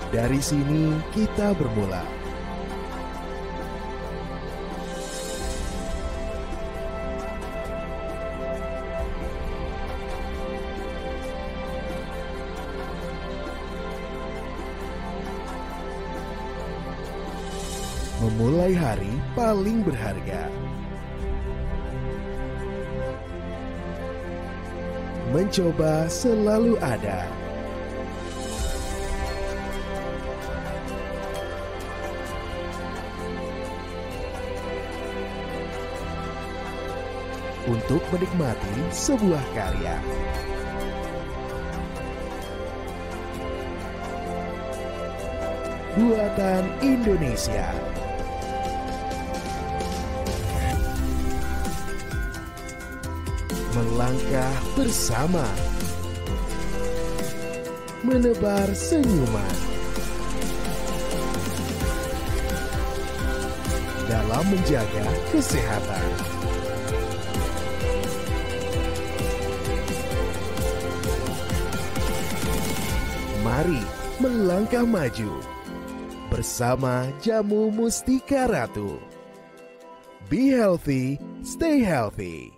Dari sini kita bermula. Memulai hari paling berharga. Mencoba selalu ada. Untuk menikmati sebuah karya. Buatan Indonesia. Melangkah bersama. Menebar senyuman. Dalam menjaga kesehatan. Mari melangkah maju bersama Jamu Mustika Ratu. Be healthy, stay healthy.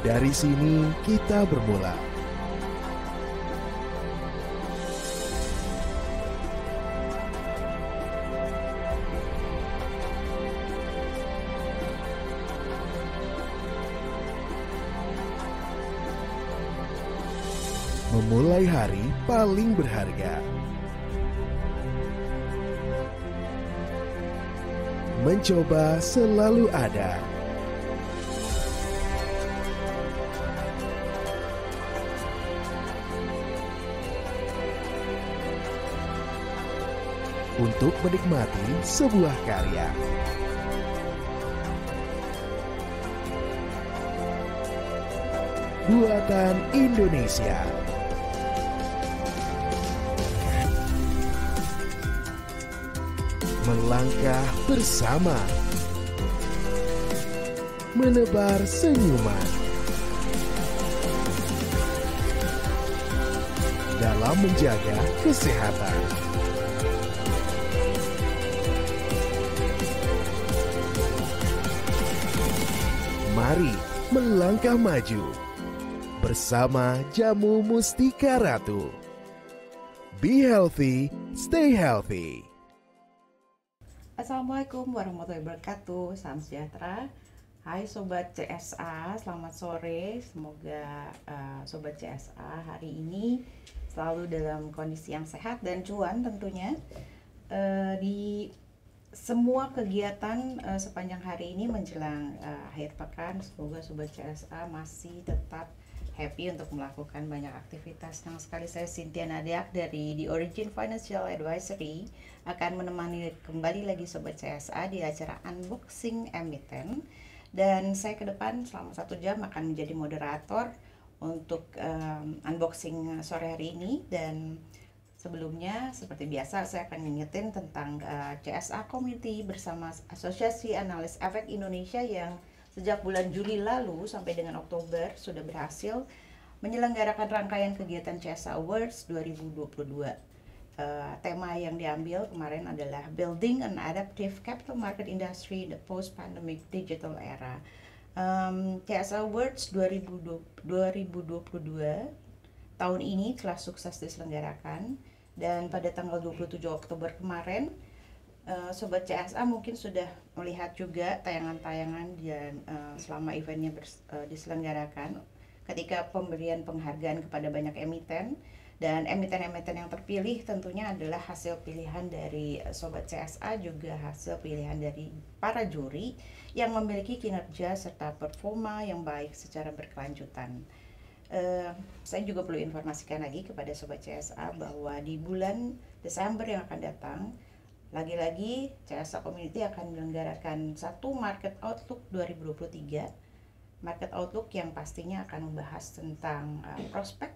Dari sini kita bermula. Memulai hari paling berharga. Mencoba selalu ada. Untuk menikmati sebuah karya. Buatan Indonesia. Melangkah bersama. Menebar senyuman. Dalam menjaga kesehatan. Mari melangkah maju bersama Jamu Mustika Ratu. Be healthy, stay healthy. Assalamualaikum warahmatullahi wabarakatuh. Salam sejahtera. Hai Sobat CSA, selamat sore. Semoga Sobat CSA hari ini selalu dalam kondisi yang sehat dan cuan tentunya. Di semua kegiatan sepanjang hari ini menjelang akhir pekan, semoga Sobat CSA masih tetap happy untuk melakukan banyak aktivitas. Senang sekali saya Cynthia Nadiak dari The Origin Financial Advisory akan menemani kembali lagi Sobat CSA di acara Unboxing Emiten. Dan saya ke depan selama 1 jam akan menjadi moderator untuk unboxing sore hari ini. Dan sebelumnya, seperti biasa, saya akan ngingetin tentang CSA Community bersama Asosiasi Analis Efek Indonesia yang sejak bulan Juli lalu sampai dengan Oktober sudah berhasil menyelenggarakan rangkaian kegiatan CSA Awards 2022. tema yang diambil kemarin adalah Building an Adaptive Capital Market Industry in the Post-Pandemic Digital Era. CSA Awards 2022 tahun ini telah sukses diselenggarakan, dan pada tanggal 27 Oktober kemarin Sobat CSA mungkin sudah melihat juga tayangan-tayangan dan selama eventnya diselenggarakan ketika pemberian penghargaan kepada banyak emiten, dan emiten-emiten yang terpilih tentunya adalah hasil pilihan dari Sobat CSA, juga hasil pilihan dari para juri yang memiliki kinerja serta performa yang baik secara berkelanjutan. Saya juga perlu informasikan lagi kepada Sobat CSA bahwa di bulan Desember yang akan datang, lagi-lagi CSA Community akan menyelenggarakan satu Market Outlook 2023. Market Outlook yang pastinya akan membahas tentang prospek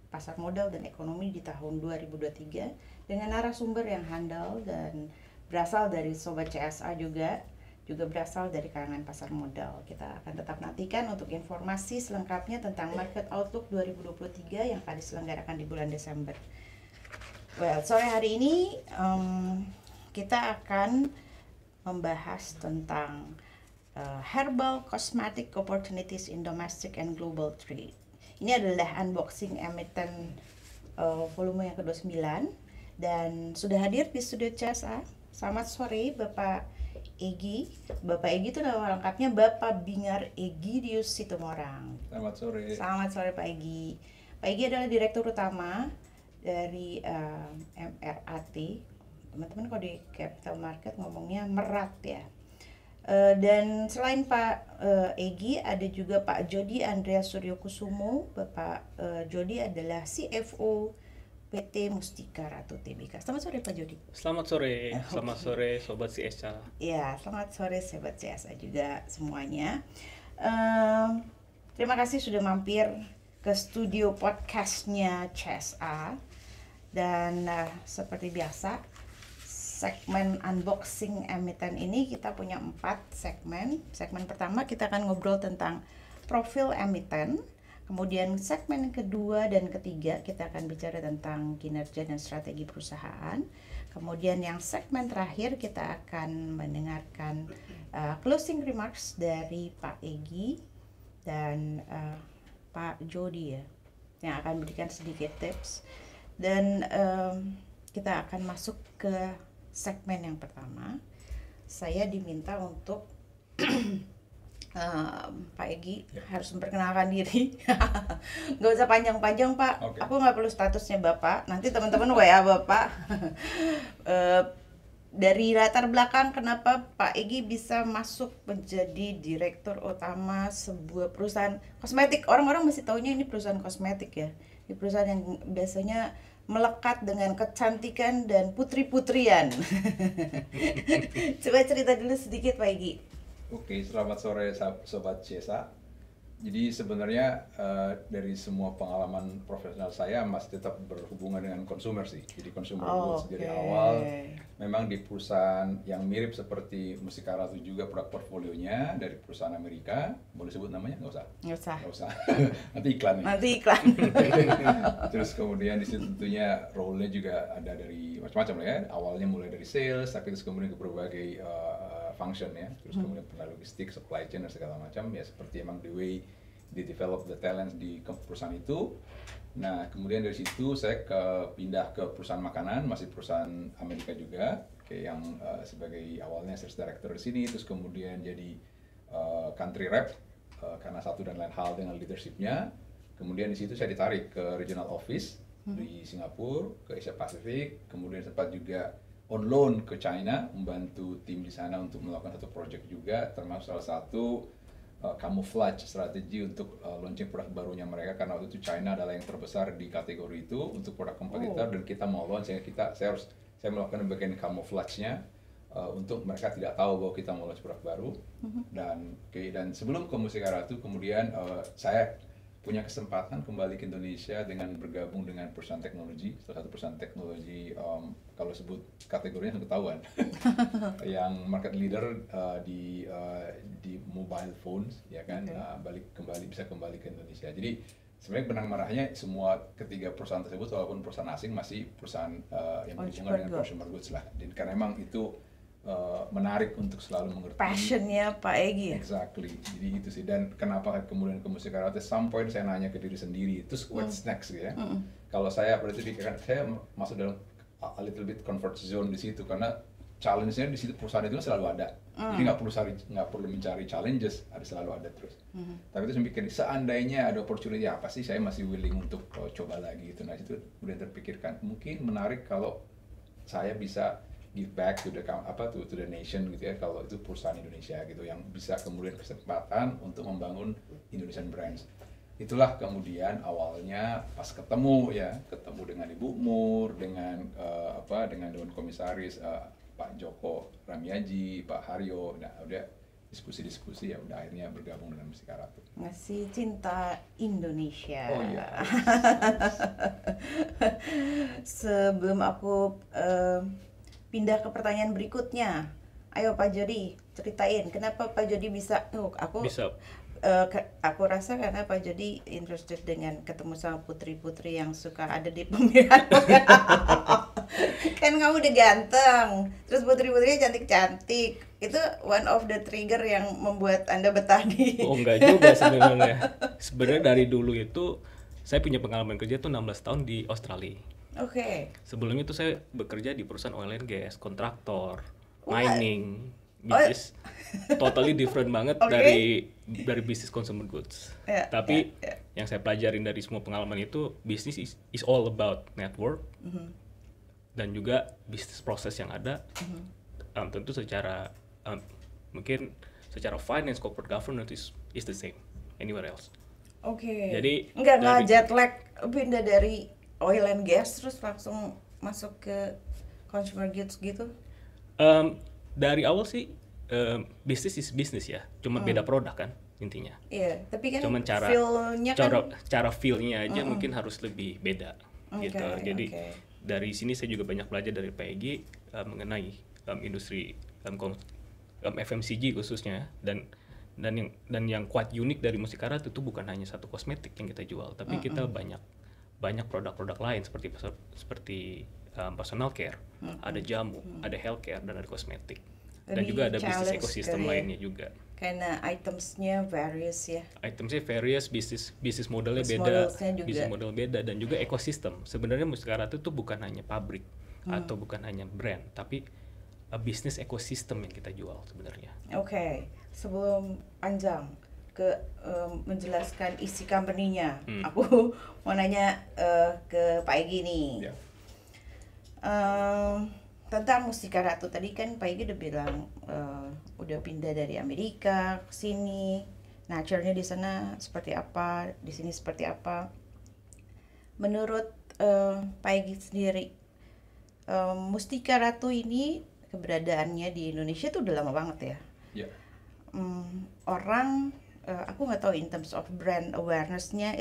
pasar modal dan ekonomi di tahun 2023 dengan narasumber yang handal dan berasal dari Sobat CSA juga berasal dari kalangan pasar modal. Kita akan tetap nantikan untuk informasi selengkapnya tentang Market Outlook 2023 yang akan diselenggarakan di bulan Desember. Well, sore hari ini kita akan membahas tentang herbal cosmetic opportunities in domestic and global trade. Ini adalah unboxing emiten volume yang ke-29, dan sudah hadir di studio CSA. Selamat sore Bapak Egy. Bapak Egy itu nama lengkapnya Bapak Bingar Egidius Situmorang. Selamat sore. Selamat sore Pak Egy. Pak Egy adalah Direktur Utama dari MRAT. Teman-teman kalau di capital market ngomongnya merat ya. Dan selain Pak Egy, ada juga Pak Jody Andreas Suryokusumo. Bapak Jody adalah CFO PT Mustika Ratu Tbk. Selamat sore Pak Jody. Selamat sore Sobat CSA. Ya, selamat sore Sobat CSA juga semuanya. Terima kasih sudah mampir ke studio podcastnya CSA. Dan seperti biasa, segmen unboxing emiten ini kita punya 4 segmen. Segmen pertama kita akan ngobrol tentang profil emiten. Kemudian segmen kedua dan ketiga kita akan bicara tentang kinerja dan strategi perusahaan. Kemudian yang segmen terakhir kita akan mendengarkan closing remarks dari Pak Egy dan Pak Jody ya, yang akan berikan sedikit tips. Dan kita akan masuk ke segmen yang pertama. Saya diminta untuk Pak Egy harus memperkenalkan diri. Nggak usah panjang-panjang Pak. Okay. Aku nggak perlu statusnya Bapak. Nanti teman-teman WA Bapak. Dari latar belakang kenapa Pak Egy bisa masuk menjadi Direktur Utama sebuah perusahaan kosmetik. Orang-orang masih taunya ini perusahaan kosmetik ya. Ini perusahaan yang biasanya melekat dengan kecantikan dan putri-putrian. Coba cerita dulu sedikit Pak Egy. Oke, selamat sore Sobat CSA. Jadi sebenarnya dari semua pengalaman profesional saya masih tetap berhubungan dengan konsumer sih. Jadi consumer goods dari awal memang di perusahaan yang mirip seperti Mustika Ratu juga produk portfolionya dari perusahaan Amerika. Boleh sebut namanya? Nggak usah. Nggak usah. Nanti iklan. Terus kemudian di situ tentunya role-nya juga ada dari macam-macam lah ya. Awalnya mulai dari sales, tapi terus kemudian ke berbagai function ya, terus kemudian pernah logistik, supply chain dan segala macam ya, seperti emang the way di develop the talents di perusahaan itu. Nah kemudian dari situ saya pindah ke perusahaan makanan, masih perusahaan Amerika juga, yang sebagai awalnya sales director di sini, terus kemudian jadi country rep karena satu dan lain hal dengan leadershipnya. Kemudian di situ saya ditarik ke regional office di Singapura, ke Asia Pasifik, kemudian sempat juga on loan ke China, membantu tim di sana untuk melakukan satu project juga, termasuk salah satu camouflage strategi untuk launching produk barunya mereka, karena waktu itu China adalah yang terbesar di kategori itu untuk produk kompetitor, dan kita mau launch, sehingga saya melakukan bagian camouflage-nya untuk mereka tidak tahu bahwa kita mau launch produk baru. Dan sebelum ke Mustika Ratu, kemudian saya punya kesempatan kembali ke Indonesia dengan bergabung dengan perusahaan teknologi, salah satu perusahaan teknologi kalau sebut kategorinya ketahuan, yang market leader di mobile phones, ya kan, bisa kembali ke Indonesia. Jadi sebenarnya benang merahnya semua ketiga perusahaan tersebut walaupun perusahaan asing masih perusahaan yang berhubungan dengan consumer goods lah. Dan karena emang itu menarik untuk selalu mengerti passionnya Pak Egy ya? Exactly, jadi itu sih. Dan kenapa kemudian ke musik karate, some point saya nanya ke diri sendiri, terus what's next gitu ya. Kalau saya berarti pikiran, saya masuk dalam a little bit comfort zone di situ, karena challenge-nya di situ perusahaan itu selalu ada. Jadi nggak perlu mencari challenges, ada selalu ada terus. Tapi itu saya pikir, seandainya ada opportunity apa sih, saya masih willing untuk coba lagi gitu. Nah itu kemudian terpikirkan, mungkin menarik kalau saya bisa give back to the nation gitu ya, kalau itu perusahaan Indonesia gitu yang bisa kemudian kesempatan untuk membangun Indonesian brands. Itulah kemudian awalnya pas ketemu dengan Ibu Mur, dengan Dewan Komisaris Pak Joko Ramiaji, Pak Haryo, nah udah diskusi ya udah akhirnya bergabung dengan Mustika Ratu. Masih cinta Indonesia. Oh iya. Sebelum aku pindah ke pertanyaan berikutnya, ayo Pak Jody ceritain kenapa Pak Jody bisa. Aku rasa karena Pak Jody interested dengan ketemu sama putri-putri yang suka ada di pemilihan. Kan kamu udah ganteng, terus putri-putrinya cantik-cantik. Itu one of the trigger yang membuat Anda betah di. Oh enggak juga sebenarnya. Sebenarnya dari dulu itu saya punya pengalaman kerja tuh 16 tahun di Australia. Oke. Sebelumnya itu saya bekerja di perusahaan oil and gas, kontraktor, mining, bisnis totally different banget dari bisnis consumer goods. Tapi yang saya pelajarin dari semua pengalaman itu, bisnis is all about network dan juga bisnis proses yang ada. Tentu secara mungkin secara finance, corporate governance is the same anywhere else. Oke. Jadi nggak jet lag pindah dari oil and gas terus langsung masuk ke consumer goods gitu? Dari awal sih bisnis is bisnis ya, cuma beda produk kan intinya. Iya, tapi kan cuman cara feel-nya aja mungkin harus lebih beda gitu. Jadi dari sini saya juga banyak belajar dari Pak Egy mengenai industri FMCG khususnya, dan yang quite unik dari Mustika Ratu itu bukan hanya satu kosmetik yang kita jual, tapi kita banyak produk-produk lain seperti personal care, ada jamu, ada healthcare, dan ada kosmetik. Dan juga ada bisnis ekosistem lainnya juga. Karena itemsnya various ya. Itemsnya various, bisnis modelnya beda, bisnis model beda, dan juga ekosistem. Sebenarnya Mustika Ratu itu bukan hanya pabrik atau bukan hanya brand, tapi bisnis ekosistem yang kita jual sebenarnya. Oke. Sebelum panjang ke menjelaskan isi company-nya, aku mau nanya ke Pak Egy nih. Yeah. Tentang Mustika Ratu tadi kan Pak Egy udah bilang udah pindah dari Amerika ke sini. Nature-nya di sana seperti apa, di sini seperti apa. Menurut Pak Egy sendiri, Mustika Ratu ini keberadaannya di Indonesia tuh udah lama banget ya. Yeah. Orang aku nggak tahu in terms of brand awareness-nya,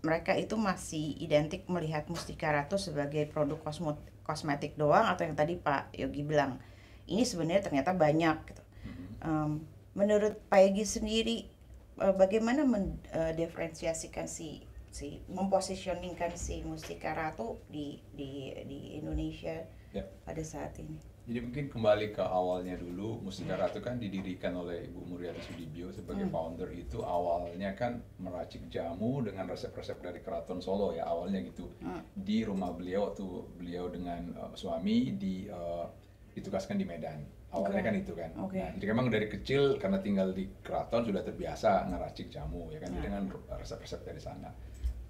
mereka itu masih identik melihat Mustika Ratu sebagai produk kosmetik doang, atau yang tadi Pak Yogi bilang ini sebenarnya ternyata banyak gitu. Menurut Pak Egy sendiri bagaimana mendiferensiasikan mempositioningkan si Mustika Ratu di Indonesia pada saat ini? Jadi mungkin kembali ke awalnya dulu, Mustika Ratu kan didirikan oleh Ibu Muryati Sudibyo sebagai founder. Itu awalnya kan meracik jamu dengan resep-resep dari Keraton Solo ya, awalnya gitu. Di rumah beliau waktu beliau dengan suami ditugaskan di Medan. Awalnya kan itu kan. Nah, jadi memang dari kecil karena tinggal di keraton sudah terbiasa ngeracik jamu ya kan, dengan resep-resep dari sana.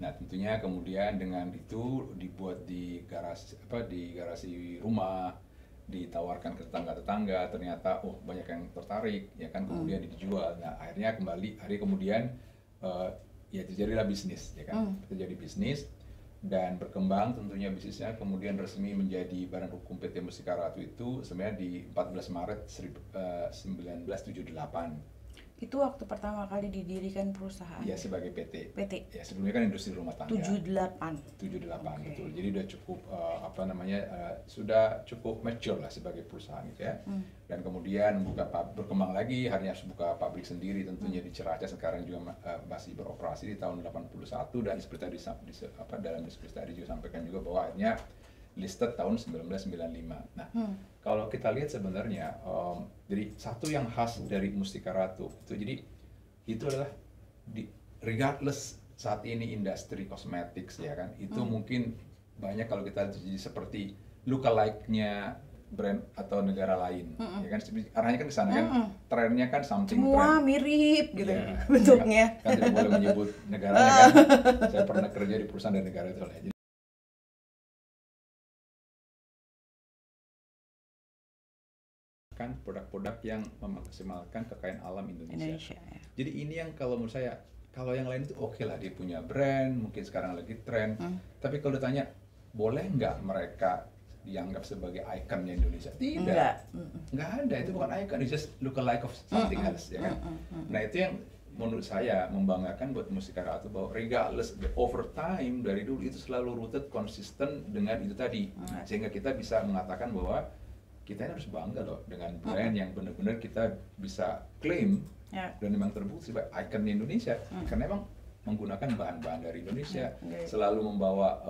Nah, tentunya kemudian dengan itu dibuat di garasi rumah, ditawarkan ke tetangga-tetangga, ternyata banyak yang tertarik ya kan, kemudian dijual. Nah, akhirnya kemudian ya terjadilah bisnis ya kan. Terjadi bisnis dan berkembang tentunya bisnisnya, kemudian resmi menjadi Badan Hukum PT Mustika Ratu itu sebenarnya di 14 Maret 1978. Itu waktu pertama kali didirikan perusahaan? Ya, sebagai PT. PT? Ya, sebelumnya kan industri rumah tangga. 78? 78, betul. Jadi udah cukup, sudah cukup mature lah sebagai perusahaan gitu ya. Dan kemudian berkembang lagi, akhirnya harus buka pabrik sendiri tentunya di Ciracas, sekarang juga masih beroperasi di tahun 81, dan seperti tadi dalam diskusi tadi juga sampaikan juga bahwa akhirnya listed tahun 1995. Nah, kalau kita lihat sebenarnya jadi satu yang khas dari Mustika Ratu itu adalah regardless saat ini industri cosmetics ya kan, itu mungkin banyak kalau kita lihat jadi seperti lookalike-nya brand atau negara lain, ya kan, arahnya kan ke sana kan, trennya kan something semua trend. Mirip gitu Ya, bentuknya. kan tidak boleh menyebut negaranya kan. Saya pernah kerja di perusahaan dari negara itu lah. Jadi kan produk-produk yang memaksimalkan kekayaan alam Indonesia. Ya. Jadi ini yang kalau menurut saya, kalau yang lain itu oke lah dia punya brand, mungkin sekarang lagi tren. Tapi kalau ditanya, boleh nggak mereka dianggap sebagai ikonnya Indonesia? Tidak. Nggak ada, itu bukan icon, it's just look alike of something else, ya kan? Nah itu yang menurut saya membanggakan buat Mustika Ratu, bahwa regardless over time dari dulu itu selalu rooted konsisten dengan itu tadi. Sehingga kita bisa mengatakan bahwa kita ini harus bangga loh dengan brand yang benar-benar kita bisa klaim dan memang terbukti sebagai ikon di Indonesia, karena memang menggunakan bahan-bahan dari Indonesia, selalu membawa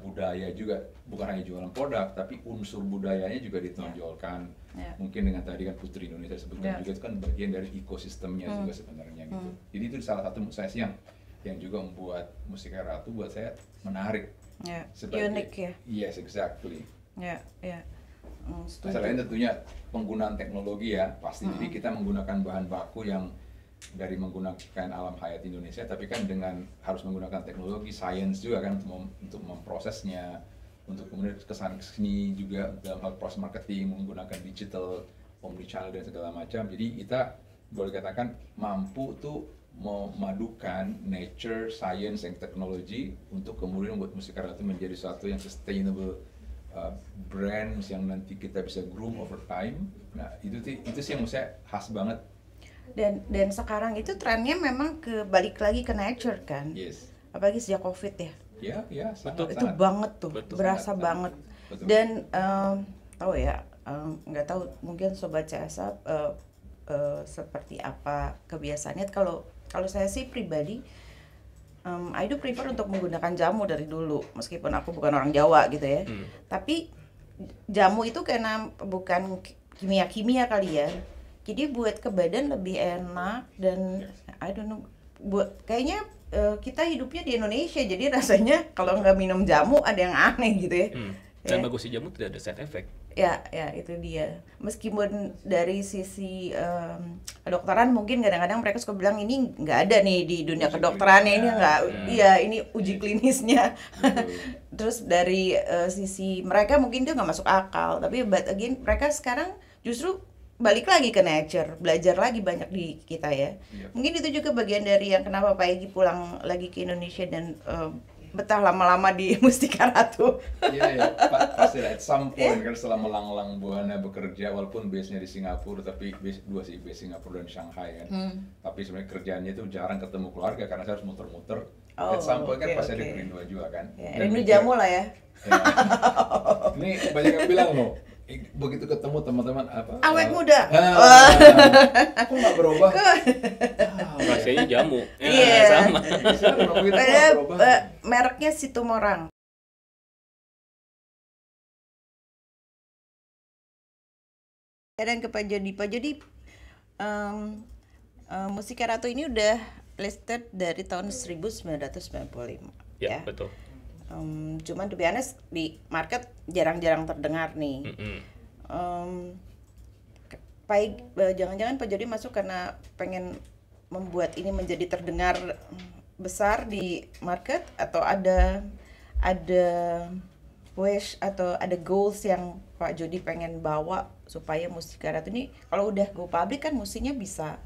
budaya juga, bukan hanya jualan produk tapi unsur budayanya juga ditonjolkan. Mungkin dengan tadi kan Putri Indonesia sebutkan juga, itu kan bagian dari ekosistemnya juga sebenarnya gitu. Jadi itu salah satu menurut saya sih yang juga membuat Mustika Ratu buat saya menarik. Unik ya. Yes, exactly. Ya. Selain tentunya penggunaan teknologi ya pasti, jadi kita menggunakan bahan baku yang dari menggunakan alam hayat Indonesia, tapi kan dengan harus menggunakan teknologi, sains juga kan untuk memprosesnya, untuk kemudian kesini juga dalam hal proses marketing menggunakan digital, omnichannel dan segala macam. Jadi kita boleh katakan mampu tuh memadukan nature, science, dan teknologi untuk kemudian membuat Mustika Ratu menjadi suatu yang sustainable brands yang nanti kita bisa groom over time. Nah itu sih yang menurut saya khas banget. Dan sekarang itu trennya memang balik lagi ke nature kan. Yes. Apalagi sejak COVID ya. Ya, itu banget tuh, berasa banget. Betul. Dan tahu ya, nggak tahu mungkin sobat CSA seperti apa kebiasaannya. Kalau saya sih pribadi, I do prefer untuk menggunakan jamu dari dulu, meskipun aku bukan orang Jawa gitu ya. Tapi jamu itu karena bukan kimia kali ya, jadi buat ke badan lebih enak. Dan I don't know, kayaknya kita hidupnya di Indonesia, jadi rasanya kalau nggak minum jamu ada yang aneh gitu ya. Dan bagus, jamu tidak ada side effect. Ya itu dia. Meskipun dari sisi kedokteran mungkin kadang-kadang mereka suka bilang ini nggak ada nih di dunia kedokterannya, ini nggak, ini uji klinisnya. Terus dari sisi mereka mungkin itu nggak masuk akal. Tapi but again mereka sekarang justru balik lagi ke nature, belajar lagi banyak di kita ya. Mungkin itu juga bagian dari yang kenapa Pak Egy pulang lagi ke Indonesia dan betah lama-lama di Mustika Ratu. Iya, pasti lah. At some point kan setelah melanglang buana bekerja, walaupun base-nya di Singapura, tapi base Singapura dan Shanghai kan. Tapi sebenarnya kerjaannya itu jarang ketemu keluarga karena saya harus muter-muter. At some point kan pasti ada kerinduan juga kan. Rindu jamu lah ya. Ini banyak yang bilang loh, begitu ketemu teman-teman awet muda. Aku nggak berubah. Rasanya jamu. Sama. Berubah. Mereknya Situmorang. Dan ke Pak Jody, Mustika Ratu ini udah listed dari tahun 1995. Ya, betul. Cuman to be honest di market jarang-jarang terdengar nih. Jangan-jangan Pak Jody masuk karena pengen membuat ini menjadi terdengar besar di market, atau ada wish atau ada goals yang Pak Jody pengen bawa supaya Mustika Ratu ini kalau udah go public kan mestinya bisa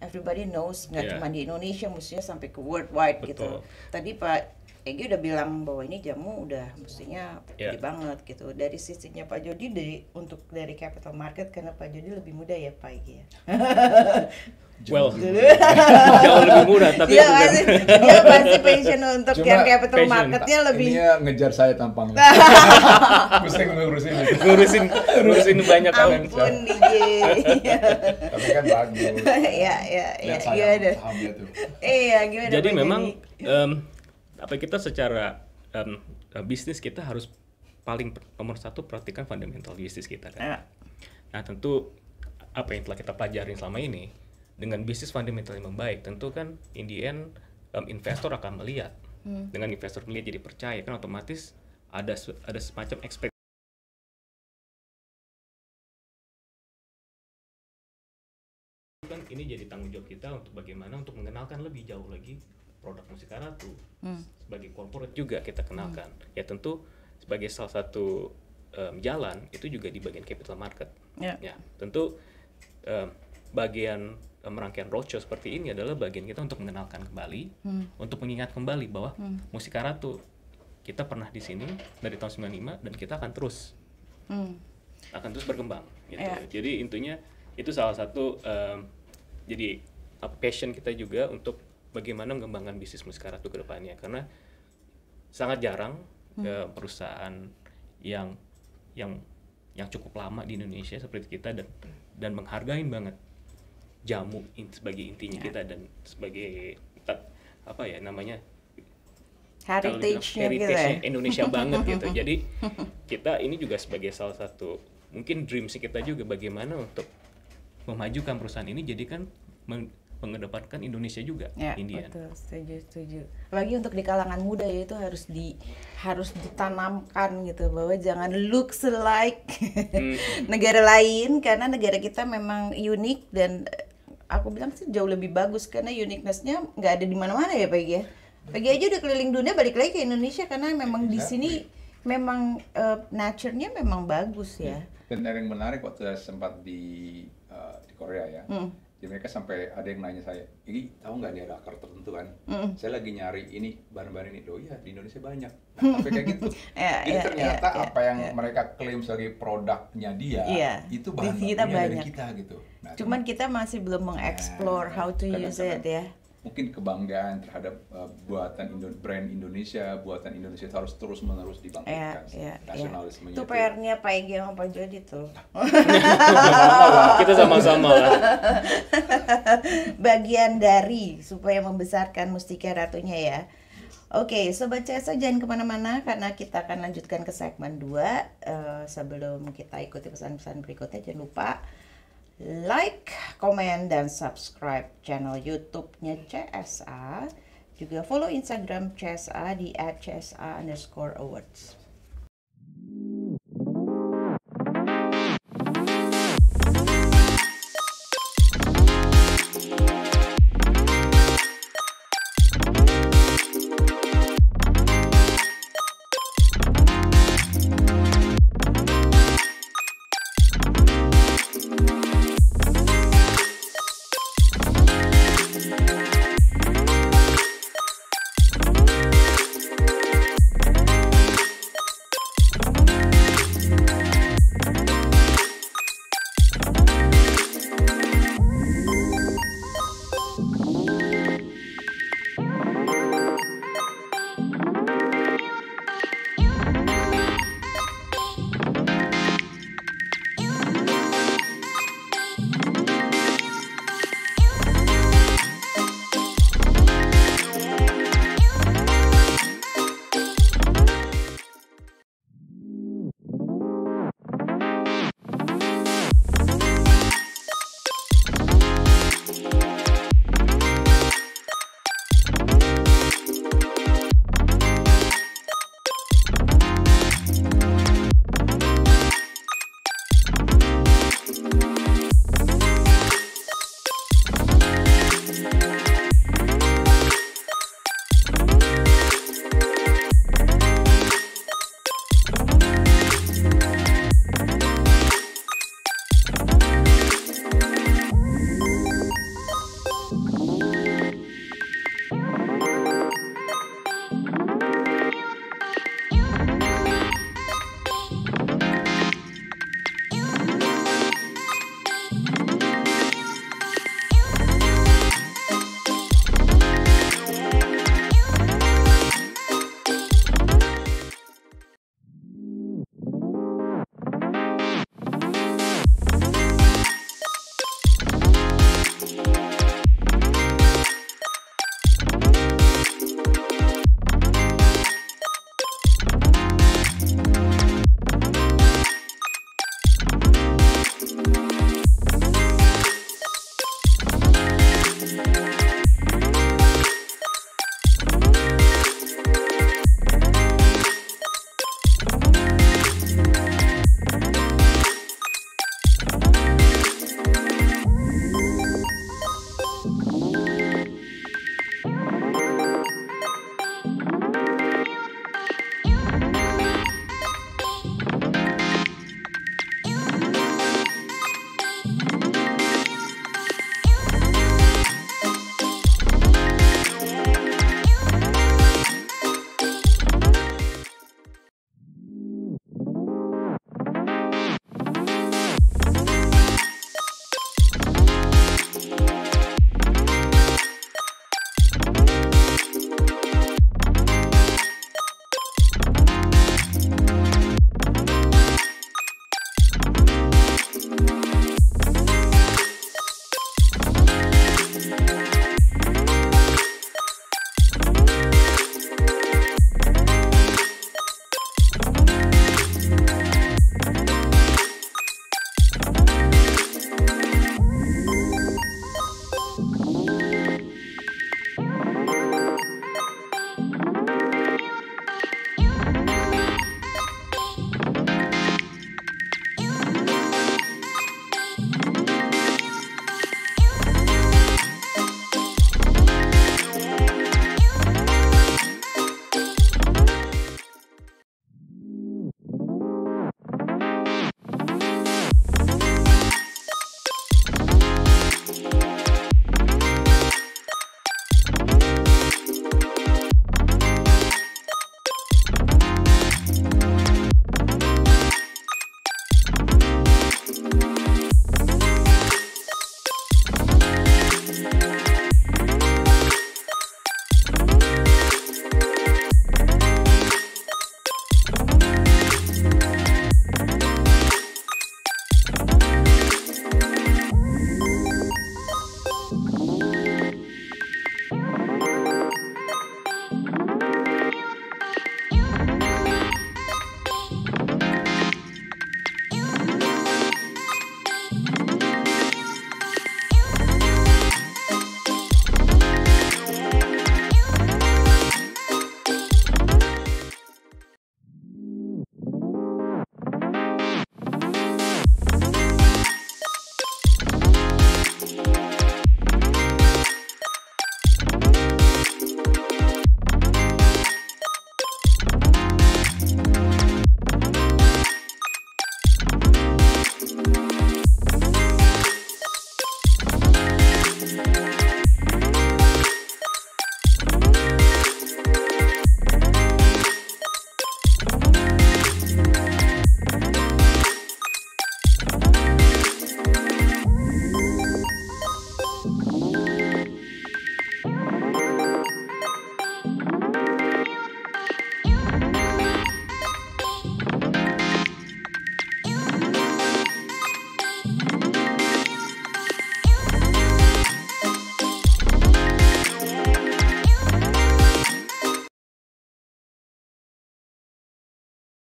everybody knows, nggak Yeah. cuma di Indonesia, mestinya sampai ke worldwide gitu. Tadi Pak Egi udah bilang bahwa ini jamu udah mestinya gede banget gitu. Dari sisinya Pak Jody, dari capital market, karena Pak Jody lebih muda ya Pak Egi ya. Well, jauh lebih murah, tapi dia pasti passion untuk yang capital marketnya lebih. Ini ngejar saya tampangnya. Mesti ngurusin banyak orang. Ampun DJ. Tapi kan bagus. Iya. Gimana? Iya, gimana? Jadi Pak memang Jody? kita secara bisnis kita harus paling nomor satu perhatikan fundamental bisnis kita kan. Nah tentu apa yang telah kita pelajarin selama ini, dengan bisnis fundamental yang membaik, tentu kan in the end investor akan melihat. Dengan investor melihat jadi percaya, kan otomatis ada semacam ekspektasi. Kan ini jadi tanggung jawab kita untuk bagaimana untuk mengenalkan lebih jauh lagi produk Mustika Ratu. Sebagai corporate juga kita kenalkan. Ya tentu sebagai salah satu jalan itu juga di bagian capital market. Ya tentu bagian merangkaian roadshow seperti ini adalah bagian kita untuk mengenalkan kembali, untuk mengingat kembali bahwa Mustika Ratu kita pernah di sini dari tahun 95 dan kita akan terus berkembang gitu. Jadi intinya itu salah satu jadi passion kita juga untuk bagaimana mengembangkan bisnis Mustika Ratu ke depannya, karena sangat jarang perusahaan yang cukup lama di Indonesia seperti kita dan menghargai banget jamu sebagai intinya kita dan sebagai apa ya namanya heritage-nya gitu ya? Indonesia banget gitu. Jadi kita ini juga sebagai salah satu mungkin dreams kita juga bagaimana untuk memajukan perusahaan ini, jadi kan mengedepankan Indonesia juga. Betul, setuju. Lagi untuk di kalangan muda ya, itu harus ditanamkan gitu, bahwa jangan look like negara lain, karena negara kita memang unik, dan aku bilang sih jauh lebih bagus karena uniqueness-nya nggak ada di mana-mana ya Pegi ya. Pegi aja udah keliling dunia, balik lagi ke Indonesia karena memang di sini memang nature-nya memang bagus ya. Dan yang menarik waktu sempat di Korea ya. Jadi mereka sampai ada yang nanya saya, ini tahu nggak dia ada akar tertentu kan? Saya lagi nyari ini barang-barang ini, loh ya di Indonesia banyak. Nah, sampai kayak gitu. Jadi ternyata apa yang mereka klaim sebagai produknya dia, itu bahan-bahannya dari kita gitu. Nah, cuman kita masih belum mengeksplor how to use it ya. Mungkin kebanggaan terhadap brand Indonesia, buatan Indonesia itu harus terus-menerus dibangkitkan. Nasionalismenya itu PR-nya Pak Egi sama Pak Jody tuh. Kita sama-sama lah. Bagian dari supaya membesarkan Mustika Ratunya ya. Oke, Sobat CSA jangan kemana-mana karena kita akan lanjutkan ke segmen 2. Sebelum kita ikuti pesan-pesan berikutnya, jangan lupa like, komen, dan subscribe channel YouTube-nya CSA. Juga follow Instagram CSA di @CSA_awards.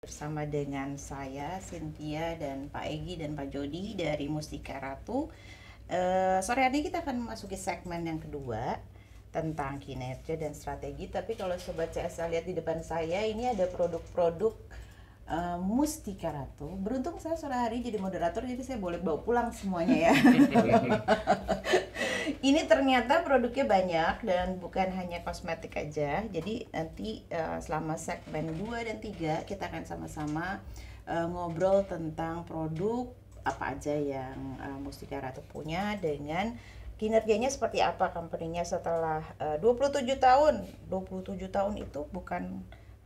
Bersama dengan saya, Cynthia, dan Pak Egi dan Pak Jody dari Mustika Ratu. Sore hari kita akan memasuki segmen yang kedua tentang kinerja dan strategi. Tapi kalau Sobat CSA lihat di depan saya, ini ada produk-produk Mustika Ratu. Beruntung saya sore hari jadi moderator, jadi saya boleh bawa pulang semuanya ya. Ini ternyata produknya banyak dan bukan hanya kosmetik aja. Jadi nanti selama segmen 2 dan 3 kita akan sama-sama ngobrol tentang produk apa aja yang Mustika Ratu punya dengan kinerjanya seperti apa company-nya setelah 27 tahun. 27 tahun itu bukan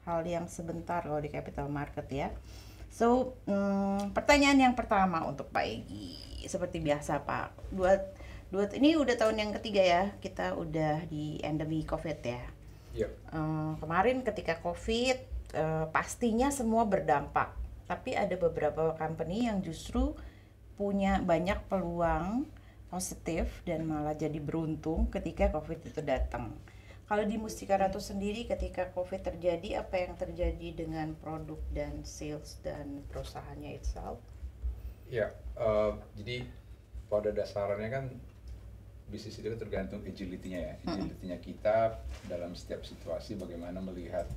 hal yang sebentar kalau di capital market ya. So, pertanyaan yang pertama untuk Pak Egi, seperti biasa Pak, ini udah tahun yang ketiga ya, kita udah di endemi COVID ya. Yep. Kemarin ketika COVID, pastinya semua berdampak, tapi ada beberapa company yang justru punya banyak peluang positif dan malah jadi beruntung ketika COVID itu datang. Kalau di Mustika Ratu sendiri ketika COVID terjadi, apa yang terjadi dengan produk dan sales dan perusahaannya itself? Ya, jadi pada dasarnya kan bisnis itu tergantung agility-nya ya. Agility-nya kita dalam setiap situasi bagaimana melihat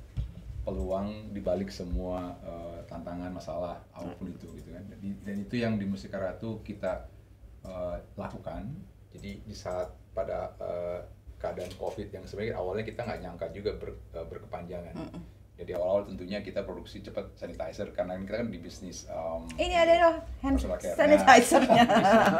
peluang di balik semua tantangan, masalah, apapun itu gitu kan. Dan itu yang di Mustika Ratu kita lakukan. Jadi di saat pada keadaan COVID yang sebenarnya awalnya kita nggak nyangka juga berkepanjangan. Jadi awal-awal tentunya kita produksi cepat sanitizer karena kita kan di bisnis ini ada loh hand sanitizer-nya.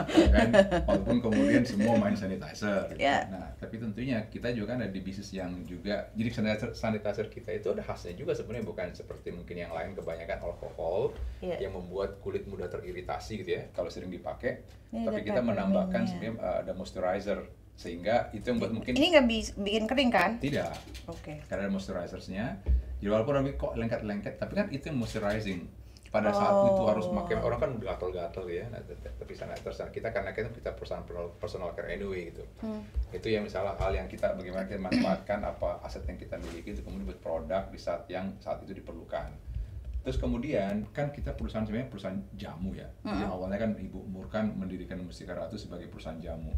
Kan? Walaupun kemudian semua main sanitizer. Yeah. Nah, tapi tentunya kita juga kan ada di bisnis yang juga, jadi sanitizer kita itu ada khasnya juga sebenarnya, bukan seperti mungkin yang lain kebanyakan alkohol yang membuat kulit mudah teriritasi gitu ya kalau sering dipakai. Tapi kita menambahkan sebenarnya ada moisturizer, sehingga itu yang buat mungkin ini nggak bikin kering kan? Tidak. Oke. Karena ada moisturizers-nya. Jadi walaupun nanti kok lengket-lengket, tapi kan itu yang moisturizing. Pada saat itu harus pakai, orang kan gatal-gatal ya. Nah, tapi sanitizer kita karena kita perusahaan personal care anyway gitu. Itu yang misalnya hal yang kita bagaimana kita manfaatkan apa aset yang kita miliki itu kemudian buat produk di saat itu diperlukan. Terus kemudian kan kita perusahaan sebenarnya perusahaan jamu ya. Jadi awalnya kan Ibu Murkan mendirikan Mustika Ratu sebagai perusahaan jamu.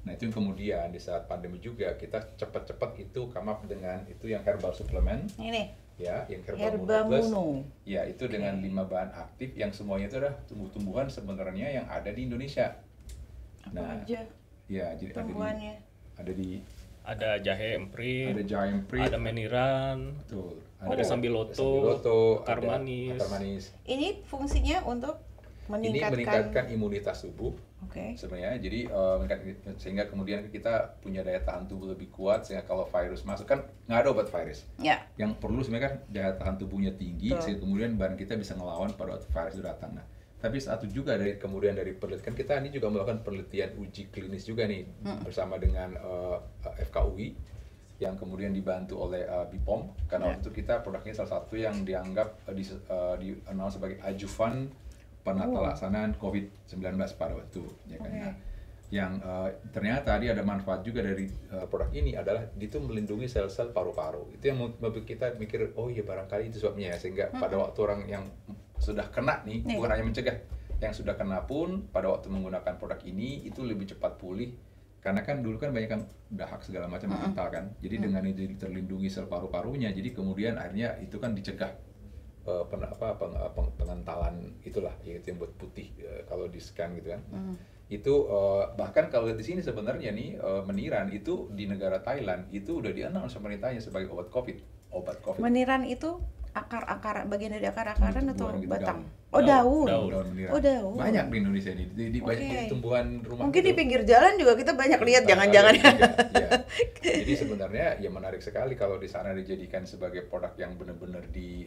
Nah itu yang kemudian di saat pandemi juga kita cepat-cepat itu come up dengan itu yang herbal supplement. Ini. Ya, yang Herba Muno. Ya, itu dengan 5 bahan aktif yang semuanya itu adalah tumbuh-tumbuhan sebenarnya yang ada di Indonesia. Apa aja? Ya, jadi ada jahe emprit, ada meniran, betul. Ada sambiloto, akar manis. Ini fungsinya untuk meningkatkan imunitas tubuh. Sebenarnya jadi sehingga kemudian kita punya daya tahan tubuh lebih kuat, sehingga kalau virus masuk kan nggak ada obat virus. Yang perlu sebenarnya kan daya tahan tubuhnya tinggi, sehingga kemudian badan kita bisa ngelawan pada waktu virus itu datang. Nah, tapi saat itu juga dari penelitian kita ini juga melakukan penelitian uji klinis juga nih bersama dengan FKUI yang kemudian dibantu oleh BPOM karena waktu itu kita produknya salah satu yang dianggap di-announce sebagai adjuvan penata-laksanaan COVID-19 pada waktu ya kan. Nah, yang ternyata tadi ada manfaat juga dari produk ini adalah itu melindungi sel-sel paru-paru. Itu yang membuat kita mikir, oh iya barangkali itu sebabnya ya, sehingga pada waktu orang yang sudah kena nih, bukan hanya mencegah, yang sudah kena pun pada waktu menggunakan produk ini itu lebih cepat pulih. Karena kan dulu kan banyak kan dahak segala macam mengental kan. Jadi dengan itu terlindungi sel paru-parunya, jadi kemudian akhirnya itu kan dicegah pengentalan itulah, yaitu yang buat putih kalau di scan gitu kan. Itu bahkan kalau di sini sebenarnya nih meniran itu di negara Thailand itu udah di-announce pemerintahnya sebagai obat COVID. Meniran itu akar-akar, bagian dari akar-akaran atau batang? Daun meniran. Daun. Banyak di Indonesia ini, di banyak tumbuhan rumah. Mungkin gitu. Di pinggir jalan juga kita banyak lihat, jangan-jangan ya. Jadi sebenarnya ya menarik sekali kalau di sana dijadikan sebagai produk yang benar-benar di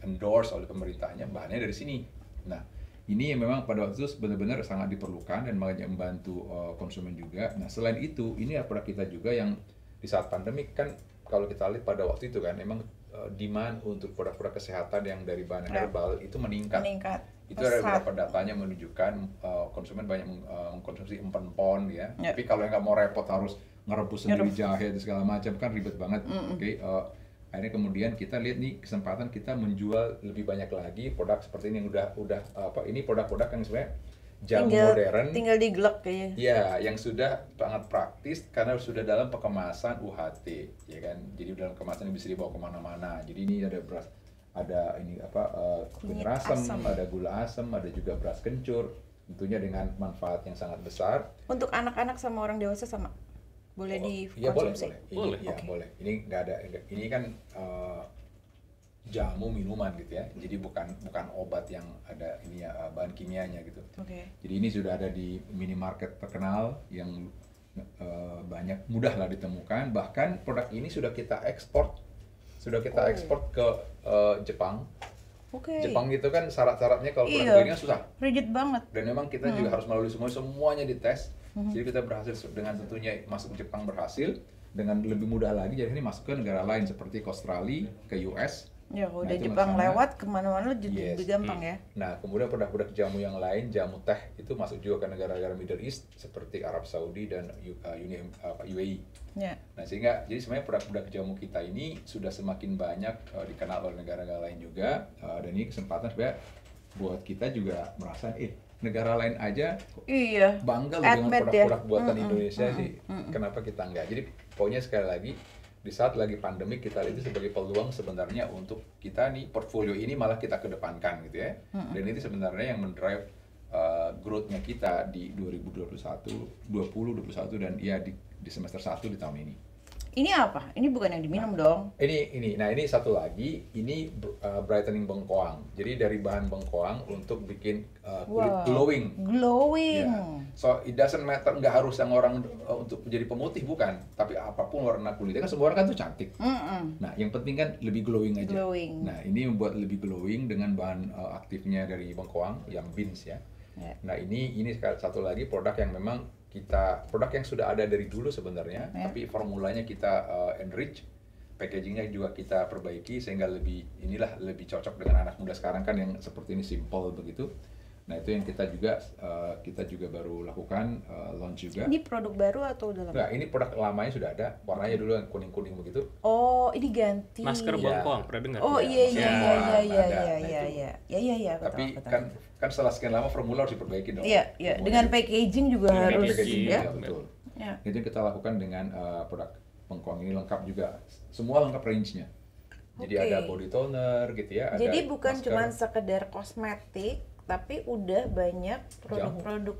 endorse oleh pemerintahnya, bahannya dari sini. Nah, ini yang memang pada waktu itu benar-benar sangat diperlukan dan makanya membantu konsumen juga. Nah, selain itu, ini produk kita juga yang di saat pandemi kan kalau kita lihat pada waktu itu kan memang demand untuk produk-produk kesehatan yang dari bahan herbal itu meningkat. Itu ada beberapa datanya menunjukkan konsumen banyak mengkonsumsi empon ya. Tapi kalau yang nggak mau repot harus ngerebus sendiri jahe dan segala macam kan ribet banget. Akhirnya kemudian kita lihat nih kesempatan kita menjual lebih banyak lagi produk seperti ini yang udah ini produk-produk yang sebenarnya jamu modern. Tinggal diglek kayaknya. Ya, yang sudah sangat praktis karena sudah dalam kemasan UHT, ya kan. Jadi dalam kemasan yang bisa dibawa kemana-mana. Jadi ini ada beras, ada ini kunyit asam, ada gula asam, ada juga beras kencur. Tentunya dengan manfaat yang sangat besar. Untuk anak-anak sama orang dewasa sama? Boleh dikonsumsi? Iya boleh. Boleh. Ini nggak ada. Ini kan jamu minuman gitu ya. Jadi bukan obat yang ada ini ya bahan kimianya gitu. Jadi ini sudah ada di minimarket terkenal yang mudah lah ditemukan. Bahkan produk ini sudah kita ekspor ke Jepang. Jepang itu kan syarat-syaratnya kalau produk ini susah. Rigid banget. Dan memang kita juga harus melalui semuanya dites. Jadi kita berhasil dengan tentunya masuk Jepang berhasil dengan lebih mudah lagi. Jadi ini masuk ke negara lain seperti ke Australia, ke US. Ya, kalau udah Jepang lewat kemana-mana jadi lebih gampang ya. Nah, kemudian produk-produk jamu yang lain, jamu teh itu masuk juga ke negara-negara Middle East seperti Arab Saudi dan UAE. Ya. Nah, sehingga jadi sebenarnya produk-produk jamu kita ini sudah semakin banyak dikenal oleh negara-negara lain juga, dan ini kesempatan sebenarnya buat kita juga merasa negara lain aja bangga dengan produk-produk buatan Indonesia sih. Kenapa kita enggak? Jadi pokoknya sekali lagi di saat lagi pandemi kita lihat itu sebagai peluang sebenarnya untuk kita nih portfolio ini malah kita kedepankan gitu ya. Dan itu sebenarnya yang mendrive growth-nya kita di 2021 dan ya di semester 1 di tahun ini. Ini apa? Ini bukan yang diminum dong. Ini satu lagi, ini brightening bengkoang. Jadi dari bahan bengkoang untuk bikin kulit glowing. Yeah. So it doesn't matter, nggak harus yang orang untuk menjadi pemutih, bukan. Tapi apapun warna kulitnya kan semua orang kan tuh cantik. Nah yang penting kan lebih glowing aja. Nah ini membuat lebih glowing dengan bahan aktifnya dari bengkoang yang beans ya. Nah ini satu lagi produk yang memang produk yang sudah ada dari dulu sebenarnya, tapi formulanya kita enrich, packagingnya juga kita perbaiki sehingga lebih cocok dengan anak muda sekarang kan yang seperti ini simple begitu. Nah itu yang kita juga baru lakukan launch juga. Ini produk baru atau udah lama? Nah ini produk lamanya sudah ada, warnanya dulu yang kuning-kuning begitu. Oh ini ganti. Masker bengkoang, pernah dengar? Oh iya. Tapi kan setelah sekian lama formula harus diperbaiki dong. Iya. Dengan packaging juga harus ya. Betul. Itu yang kita lakukan dengan produk bengkoang ini lengkap juga, semua lengkap range-nya. Jadi ada body toner gitu ya. Jadi bukan cuma sekedar kosmetik, tapi udah banyak produk-produk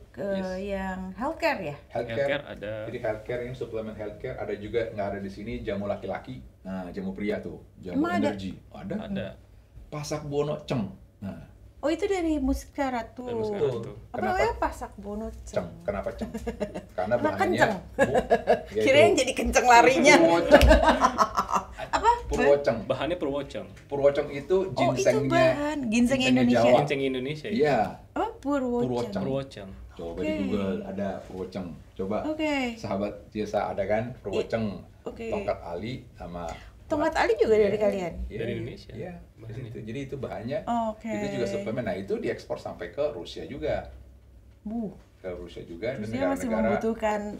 yang healthcare ya. Healthcare ada. Jadi healthcare ini suplemen healthcare, ada juga nggak ada di sini jamu laki-laki. Nah, jamu pria tuh, jamu energi. Ada. Pasak Bono Ceng. Nah. Oh itu dari Mustika Ratu. Apa namanya Pasak Bono Ceng? Kenapa Ceng? Karena bahannya kirain jadi kenceng larinya. Apa? Purwoceng. Bahannya Purwoceng. Purwoceng itu ginsengnya. Oh itu bahan ginseng Indonesia. Ginseng Indonesia. Iya. Oh Purwoceng. Coba di Google ada Purwoceng. Coba. Sahabat biasa ada kan Purwoceng. Tongkat Ali sama Tongkat Ali juga dari kalian? Dari Indonesia. Iya. Jadi itu bahannya. Itu juga suplemen. Nah itu diekspor sampai ke Rusia juga. Ke Rusia juga. Rusia masih membutuhkan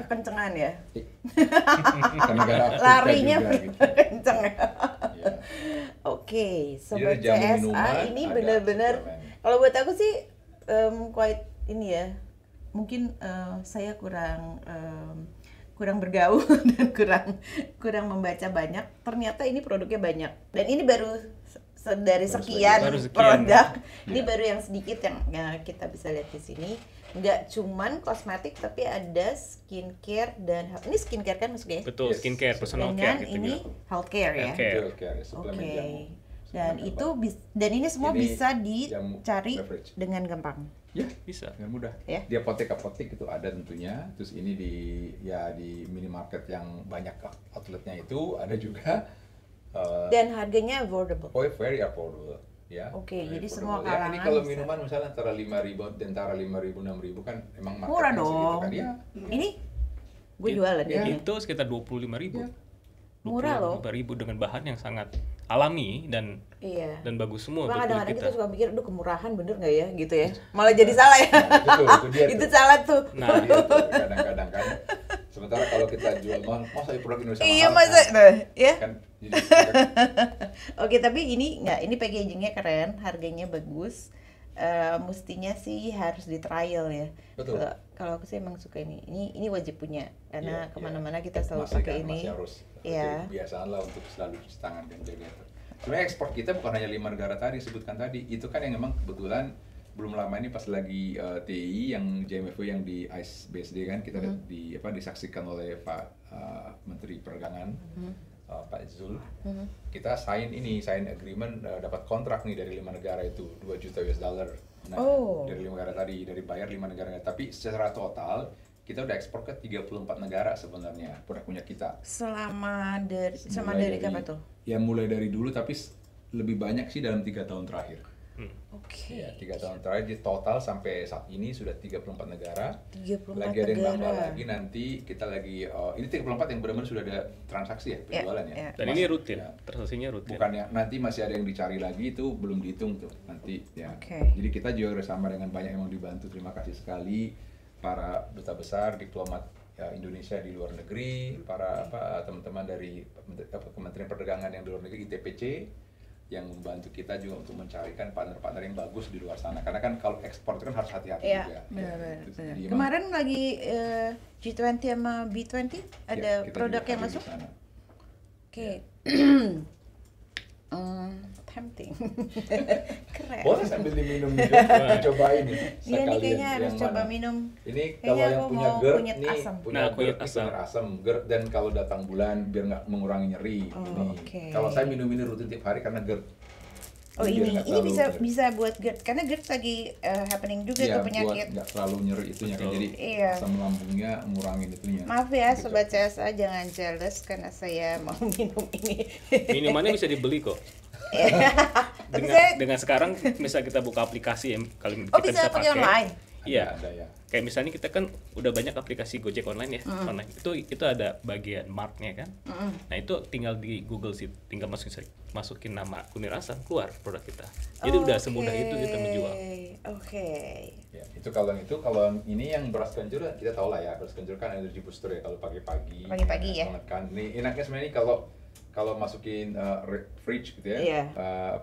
kekencengan ya? Ke negara Afrika larinya juga, gitu. kenceng ya? Sobat CSA ini benar-benar, kalau buat aku sih quite ini ya, mungkin saya kurang bergaul dan kurang membaca banyak. Ternyata ini produknya banyak dan ini baru dari sekian produk. Ini baru yang sedikit yang kita bisa lihat di sini. Nggak cuman kosmetik tapi ada skincare dan ini skincare kan maksudnya? Betul, skincare, personal care gitu. Ini healthcare ya. Dan itu ini semua bisa dicari dengan gampang. Ya, bisa dengan mudah. Di apotek itu ada tentunya. Terus ini di minimarket yang banyak outletnya itu ada juga. Dan harganya affordable. Very affordable. Ya. Jadi semua kalangan. Ini kalau minuman misalnya antara 5.000 dan antara 5.000 6.000 kan emang murah dong. Kan, ya. Ini gue jualan ya. Itu sekitar 25.000. Murah loh. 25.000 dengan bahan yang sangat alami dan bagus semua. Kadang-kadang kita suka mikir, aduh kemurahan bener nggak ya gitu ya. Malah jadi salah ya. Nah, itu salah tuh. Nah, itu kadang-kadang kan Sementara kalau kita jual masa produk Indonesia Iya mahal, masa, nah, ya. kan jadi Oke, tapi ini nggak, ini packagingnya keren, harganya bagus. Mestinya sih harus di trial ya. Betul. Kalau aku sih emang suka ini. Ini wajib punya karena Iya, kemana-mana iya. kita selalu Masih pakai kan, ini. masih harus Iya. jadi kebiasaan lah untuk selalu cuci tangan dan jaga itu. Sebenarnya ekspor kita bukan hanya 5 negara tadi sebutkan tadi, itu kan yang memang kebetulan belum lama ini pas lagi TI yang JMFW yang di ICE BSD kan kita disaksikan oleh Pak Menteri Perdagangan Pak Zul. Kita sign agreement dapat kontrak nih dari 5 negara itu 2 juta US dollar. Nah, dari 5 negara tadi, dari bayar 5 negara, tapi secara total kita udah ekspor ke 34 negara sebenarnya produk punya kita. Sama dari kapan tuh? Ya mulai dari dulu, tapi lebih banyak sih dalam 3 tahun terakhir. Oke. Ya, 3 tahun terakhir di total sampai saat ini sudah 34 negara. 34 lagi ada yang negara. nambah lagi nanti kita lagi ini 34 yang benar-benar sudah ada transaksi ya penjualan ya. Dan ini rutin, transaksinya rutin. Bukannya nanti masih ada yang dicari lagi, itu belum dihitung tuh nanti ya. Jadi kita juga bersama dengan banyak yang dibantu, terima kasih sekali para duta besar, diplomat Indonesia di luar negeri, para teman-teman dari Kementerian Perdagangan yang di luar negeri, ITPC yang membantu kita juga untuk mencarikan partner-partner yang bagus di luar sana, karena kan kalau ekspor itu kan harus hati-hati juga. Benar. Jadi Kemarin lagi G20 sama B20 ada produk yang masuk. Oke. Tempting. Keren. Boleh sambil diminum juga, cobain nih. Iya nih kayaknya harus coba minum. Ini kalau yang punya GERD nih, punya kunyit asam. GERD, dan kalau datang bulan biar nggak mengurangi nyeri. Kalau saya minum ini rutin tiap hari karena GERD. Oh ini bisa buat GERD, karena GERD lagi happening juga tuh penyakit. Buat nggak terlalu nyeri itunya kan, jadi asam lambungnya ngurangin itunya. Maaf ya sobat CSA, jangan jealous karena saya mau minum ini. Minumannya bisa dibeli kok. dengan sekarang misalnya kita buka aplikasi yang kalau kita bisa pakai online. Iya, kayak misalnya kita kan udah banyak aplikasi Gojek online ya, online itu ada bagian marknya kan. Nah itu tinggal di Google sih, tinggal masukin nama Kunir Asam, keluar produk kita. Jadi udah semudah itu kita menjual. Ya, itu kalau ini yang beras kencur kita tahu lah ya, beras kencur kan energy booster ya kalau pagi-pagi. Pagi-pagi ya. Kan. Ini enaknya sebenarnya kalau masukin fridge gitu ya,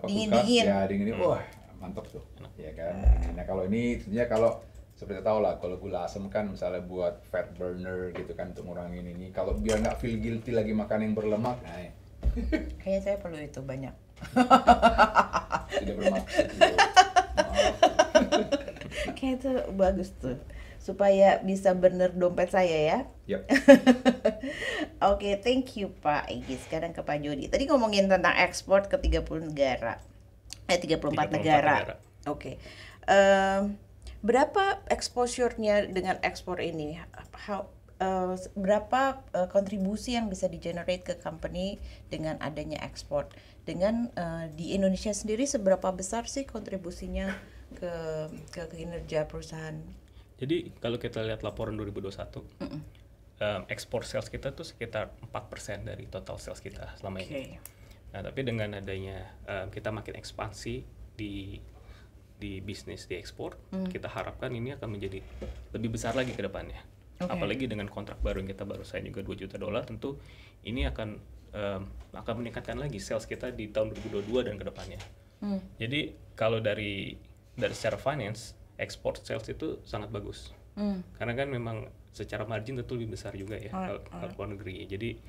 dingin. Ya dingin, wah mantap tuh, ya kan. Nah kalau ini tentunya kalau seperti tahu lah, kalau gula asam kan misalnya buat fat burner gitu kan untuk ngurangin ini. Kalau biar nggak feel guilty lagi makan yang berlemak, nah ya. Kayaknya saya perlu itu banyak. Tidak bermaksud gitu. Kayak itu bagus tuh, supaya bisa bener dompet saya ya. Yep. Oke, thank you Pak Egy. Sekarang ke Pak Jody. Tadi ngomongin tentang ekspor ke 30 negara. 34 negara. Oke. Berapa exposure-nya dengan ekspor ini? Berapa kontribusi yang bisa di-generate ke company dengan adanya ekspor? Dengan di Indonesia sendiri seberapa besar sih kontribusinya ke kinerja perusahaan? Jadi kalau kita lihat laporan 2021, ekspor sales kita tuh sekitar 4% dari total sales kita selama ini. Nah, tapi dengan adanya kita makin ekspansi di bisnis di ekspor, kita harapkan ini akan menjadi lebih besar lagi ke depannya. Apalagi dengan kontrak baru yang kita baru sign juga $2 juta, tentu ini akan meningkatkan lagi sales kita di tahun 2022 dan ke depannya. Jadi kalau dari secara finance, export sales itu sangat bagus. Karena kan memang secara margin tentu lebih besar juga ya kalau luar negeri. Jadi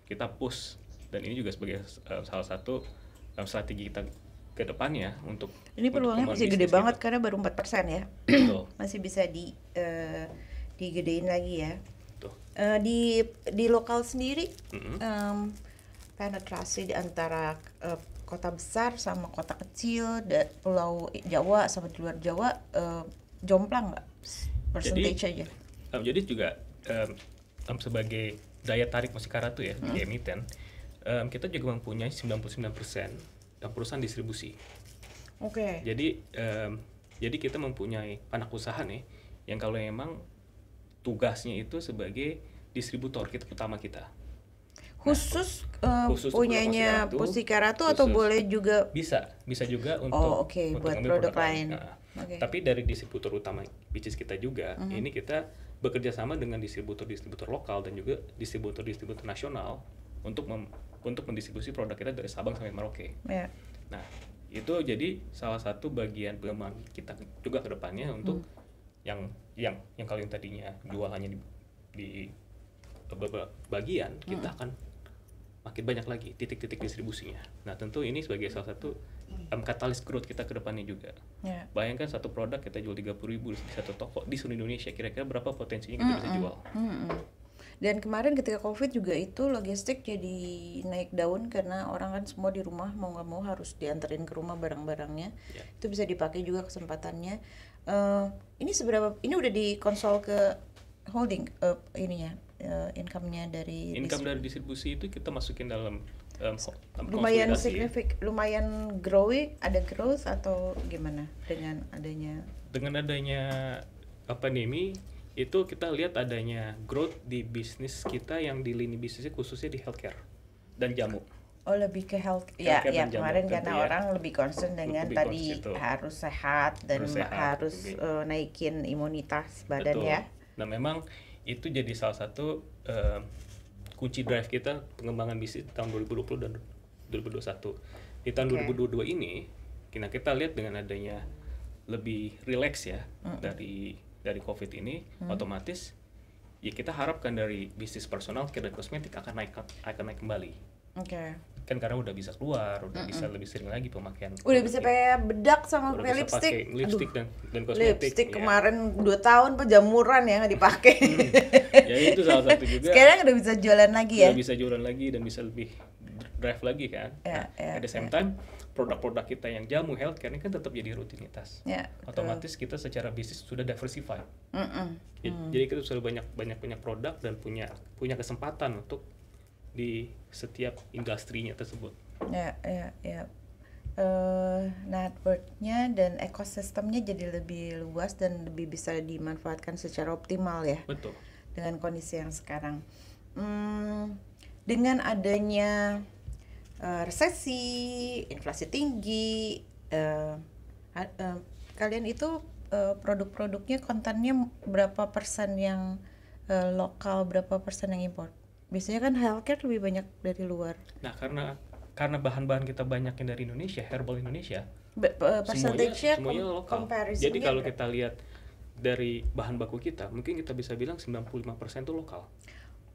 kita push, dan ini juga sebagai salah satu strategi kita ke depannya untuk ini peluangnya masih gede banget karena baru 4% ya. Masih bisa digedein lagi ya. Di lokal sendiri penetrasi di antara kota besar sama kota kecil, Pulau Jawa sama di luar Jawa jomplang nggak percentage aja? Jadi juga sebagai daya tarik Musikaratu ya di emiten, kita juga mempunyai 99% perusahaan distribusi. Jadi kita mempunyai anak usaha nih yang kalau emang tugasnya itu sebagai distributor utama kita. Khusus punyanya Musikaratu atau boleh juga? Bisa juga untuk buat produk lain. Tapi dari distributor utama which is kita juga, ini kita bekerja sama dengan distributor lokal dan juga distributor nasional untuk mendistribusi produk kita dari Sabang sampai Merauke. Nah, itu jadi salah satu bagian pengembangan kita juga ke depannya untuk yang kalau yang tadinya jual hanya di beberapa bagian, kita akan makin banyak lagi titik-titik distribusinya. Nah, tentu ini sebagai salah satu katalis growth kita ke depannya juga. Bayangkan satu produk kita jual 30.000 di satu toko di seluruh Indonesia, kira-kira berapa potensinya kita bisa jual. Dan kemarin ketika COVID juga itu logistik jadi naik daun karena orang kan semua di rumah mau nggak mau harus dianterin ke rumah barang-barangnya. Itu bisa dipakai juga kesempatannya. Ini seberapa? Ini udah dikonsol ke holding income-nya dari dari distribusi itu kita masukin dalam lumayan signifikan, lumayan growing, ada growth atau gimana dengan adanya pandemi itu kita lihat adanya growth di bisnis kita yang di lini bisnisnya khususnya di healthcare dan jamu. Lebih ke health ya kemarin karena orang lebih concern dengan tadi harus sehat dan harus naikin imunitas badan. Betul. Ya. Nah, memang itu jadi salah satu kunci drive kita pengembangan bisnis tahun 2020 dan 2021. Di tahun 2022 ini kita lihat dengan adanya lebih relax ya dari COVID ini, otomatis ya kita harapkan dari bisnis personal care dan kosmetik akan naik kembali. Kan karena udah bisa keluar, udah bisa lebih sering lagi pemakaian. Udah bisa pakai bedak sama pakai lipstick dan kosmetik. Lipstick kemarin 2 tahun jamuran ya nggak dipakai. Ya itu salah satu juga. Sekarang udah bisa jualan lagi ya. Udah bisa jualan lagi dan bisa lebih drive lagi kan. At the same time produk-produk kita yang jamu healthcare ini kan tetap jadi rutinitas. Otomatis kita secara bisnis sudah diversify. Jadi kita sudah banyak produk dan punya kesempatan untuk di setiap industrinya tersebut. Networknya dan ekosistemnya jadi lebih luas dan lebih bisa dimanfaatkan secara optimal ya. Betul. Dengan kondisi yang sekarang. Dengan adanya resesi, inflasi tinggi, kalian itu produk-produknya kontennya berapa persen yang lokal, berapa persen yang import? Biasanya kan healthcare lebih banyak dari luar. Nah, karena bahan-bahan kita banyak yang dari Indonesia, herbal Indonesia, semuanya lokal. Jadi kalau kita lihat dari bahan baku kita, mungkin kita bisa bilang 95% itu lokal.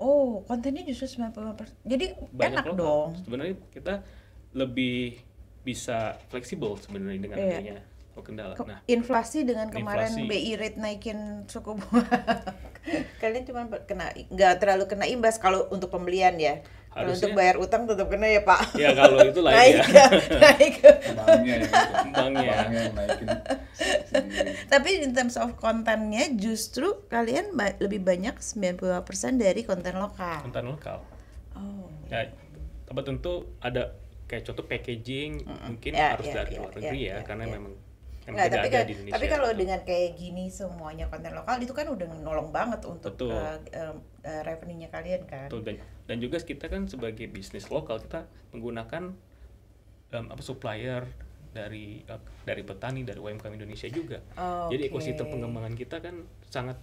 Oh, kontennya justru 95%. Jadi banyak enak lokal. dong. Sebenarnya kita lebih bisa fleksibel sebenarnya dengan adanya kendala. Nah, inflasi dengan kemarin BI rate naikin suku bunga. Kalian cuma nggak terlalu kena imbas kalau untuk pembelian ya. Kalau untuk bayar utang tetap kena ya Pak. Ya kalau itu lain ya. Naik. Banknya naikin. Tapi in terms of kontennya justru kalian lebih banyak 90% dari konten lokal. Konten lokal. Ya, tapi tentu ada kayak contoh packaging mungkin harus dari luar negeri karena memang tapi kalau dengan kayak gini semuanya konten lokal itu kan udah nolong banget untuk revenue-nya kalian kan. Betul. Dan juga kita kan sebagai bisnis lokal kita menggunakan supplier dari petani, dari UMKM Indonesia juga. Jadi ekosistem pengembangan kita kan sangat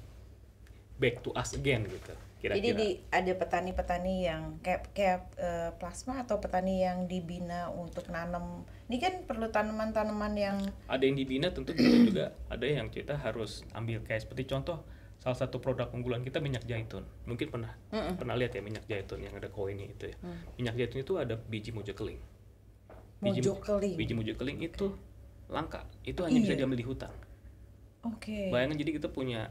back to us again gitu. Kira-kira. Jadi ada petani-petani yang kayak plasma atau petani yang dibina untuk nanam. Ini kan perlu tanaman-tanaman yang ada yang dibina, tentu kita juga ada yang kita harus ambil kayak seperti contoh salah satu produk unggulan kita minyak zaitun. Mungkin pernah lihat ya minyak zaitun yang ada koinnya itu ya. Minyak zaitun itu ada biji mojokeling. Biji mojokeling itu langka. Itu hanya bisa diambil di hutan. Bayangkan jadi kita punya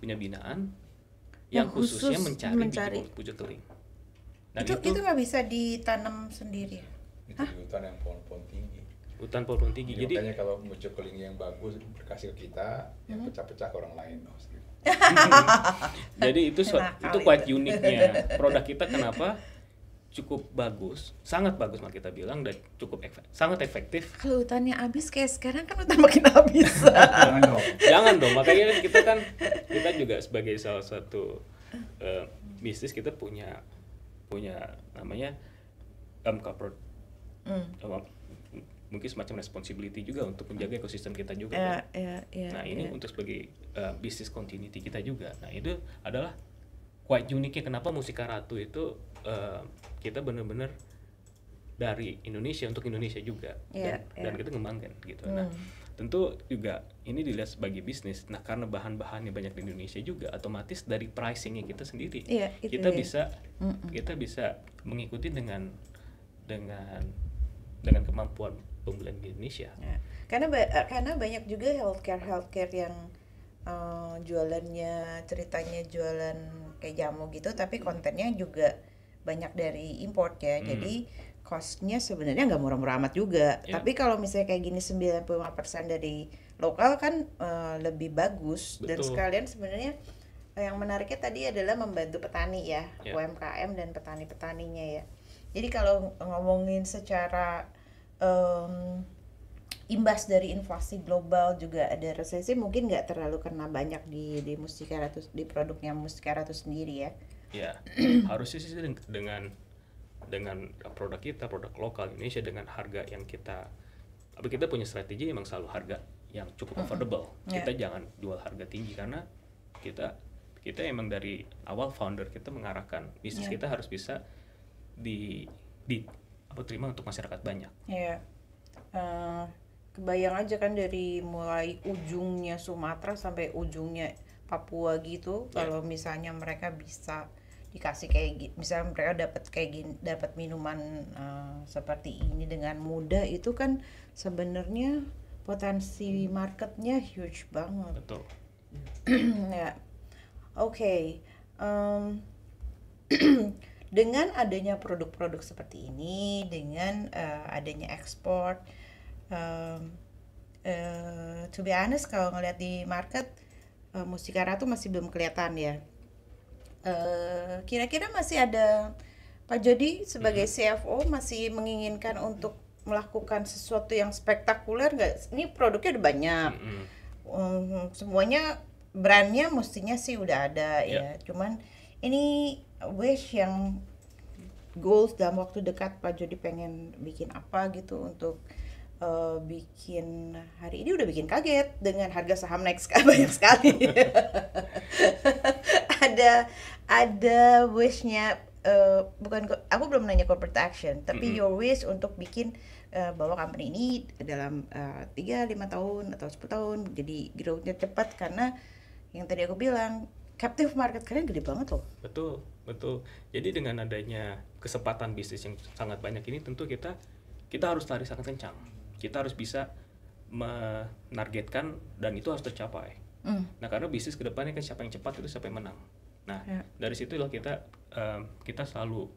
binaan yang khususnya mencari biji mojokeling. Itu nggak bisa ditanam sendiri. Itu di hutan yang pohon-pohon tinggi. Hutan pohon tinggi. Jadi makanya kalau mojokeling yang bagus berkasih ke kita, yang pecah-pecah ke orang lain. Jadi itu quite uniknya produk kita. Kenapa cukup bagus, sangat bagus maka kita bilang, dan cukup sangat efektif. Kalau hutannya habis kayak sekarang kan hutan makin habis. Jangan dong. Makanya kita juga sebagai salah satu bisnis kita punya namanya corporate mungkin semacam responsibility juga untuk menjaga ekosistem kita juga. Nah ini untuk sebagai business continuity kita juga. Nah itu adalah quite uniknya kenapa Mustika Ratu itu kita benar-benar dari Indonesia untuk Indonesia juga dan kita ngembangkan gitu. Nah tentu juga ini dilihat sebagai bisnis. Nah karena bahan-bahannya banyak di Indonesia juga, otomatis dari pricingnya kita sendiri kita bisa mengikuti dengan kemampuan pembelian di Indonesia. Karena banyak juga healthcare yang jualannya ceritanya jualan kayak jamu gitu, tapi kontennya juga banyak dari import ya. Jadi cost-nya sebenarnya nggak murah-murah amat juga. Tapi kalau misalnya kayak gini 95% dari lokal kan lebih bagus. Dan sekalian sebenarnya yang menariknya tadi adalah membantu petani ya, UMKM dan petani-petaninya ya. Jadi kalau ngomongin secara imbas dari inflasi global juga ada resesi, mungkin nggak terlalu kena banyak di Mustika Ratu, di produknya Mustika Ratu sendiri ya. Ya, harusnya sih dengan produk kita, produk lokal Indonesia dengan harga yang kita punya strategi emang selalu harga yang cukup affordable. Kita jangan jual harga tinggi karena kita emang dari awal founder kita mengarahkan bisnis kita harus bisa terima untuk masyarakat banyak. Kebayang aja kan dari mulai ujungnya Sumatera sampai ujungnya Papua gitu, kalau misalnya mereka bisa dikasih kayak misalnya mereka dapat minuman seperti ini dengan mudah, itu kan sebenarnya potensi marketnya huge banget. Betul. Dengan adanya produk-produk seperti ini, dengan adanya ekspor, to be honest kalau ngeliat di market Mustika Ratu masih belum kelihatan ya. Kira-kira masih ada Pak Jody sebagai CFO masih menginginkan untuk melakukan sesuatu yang spektakuler nggak? Ini produknya udah banyak, semuanya brandnya mestinya sih udah ada ya. Cuman ini wish yang goals dalam waktu dekat Pak Jody pengen bikin apa gitu untuk bikin hari ini udah bikin kaget dengan harga saham naik banyak sekali. ada wishnya, aku belum nanya corporate action, tapi your wish untuk bikin bahwa company ini dalam 3-5 tahun atau 10 tahun jadi growth-nya cepat, karena yang tadi aku bilang captive market kalian gede banget loh. Betul. Jadi dengan adanya kesempatan bisnis yang sangat banyak ini, tentu kita harus lari sangat kencang. Kita harus bisa menargetkan dan itu harus tercapai. Nah karena bisnis kedepannya kan siapa yang cepat itu siapa yang menang. Nah dari situlah kita selalu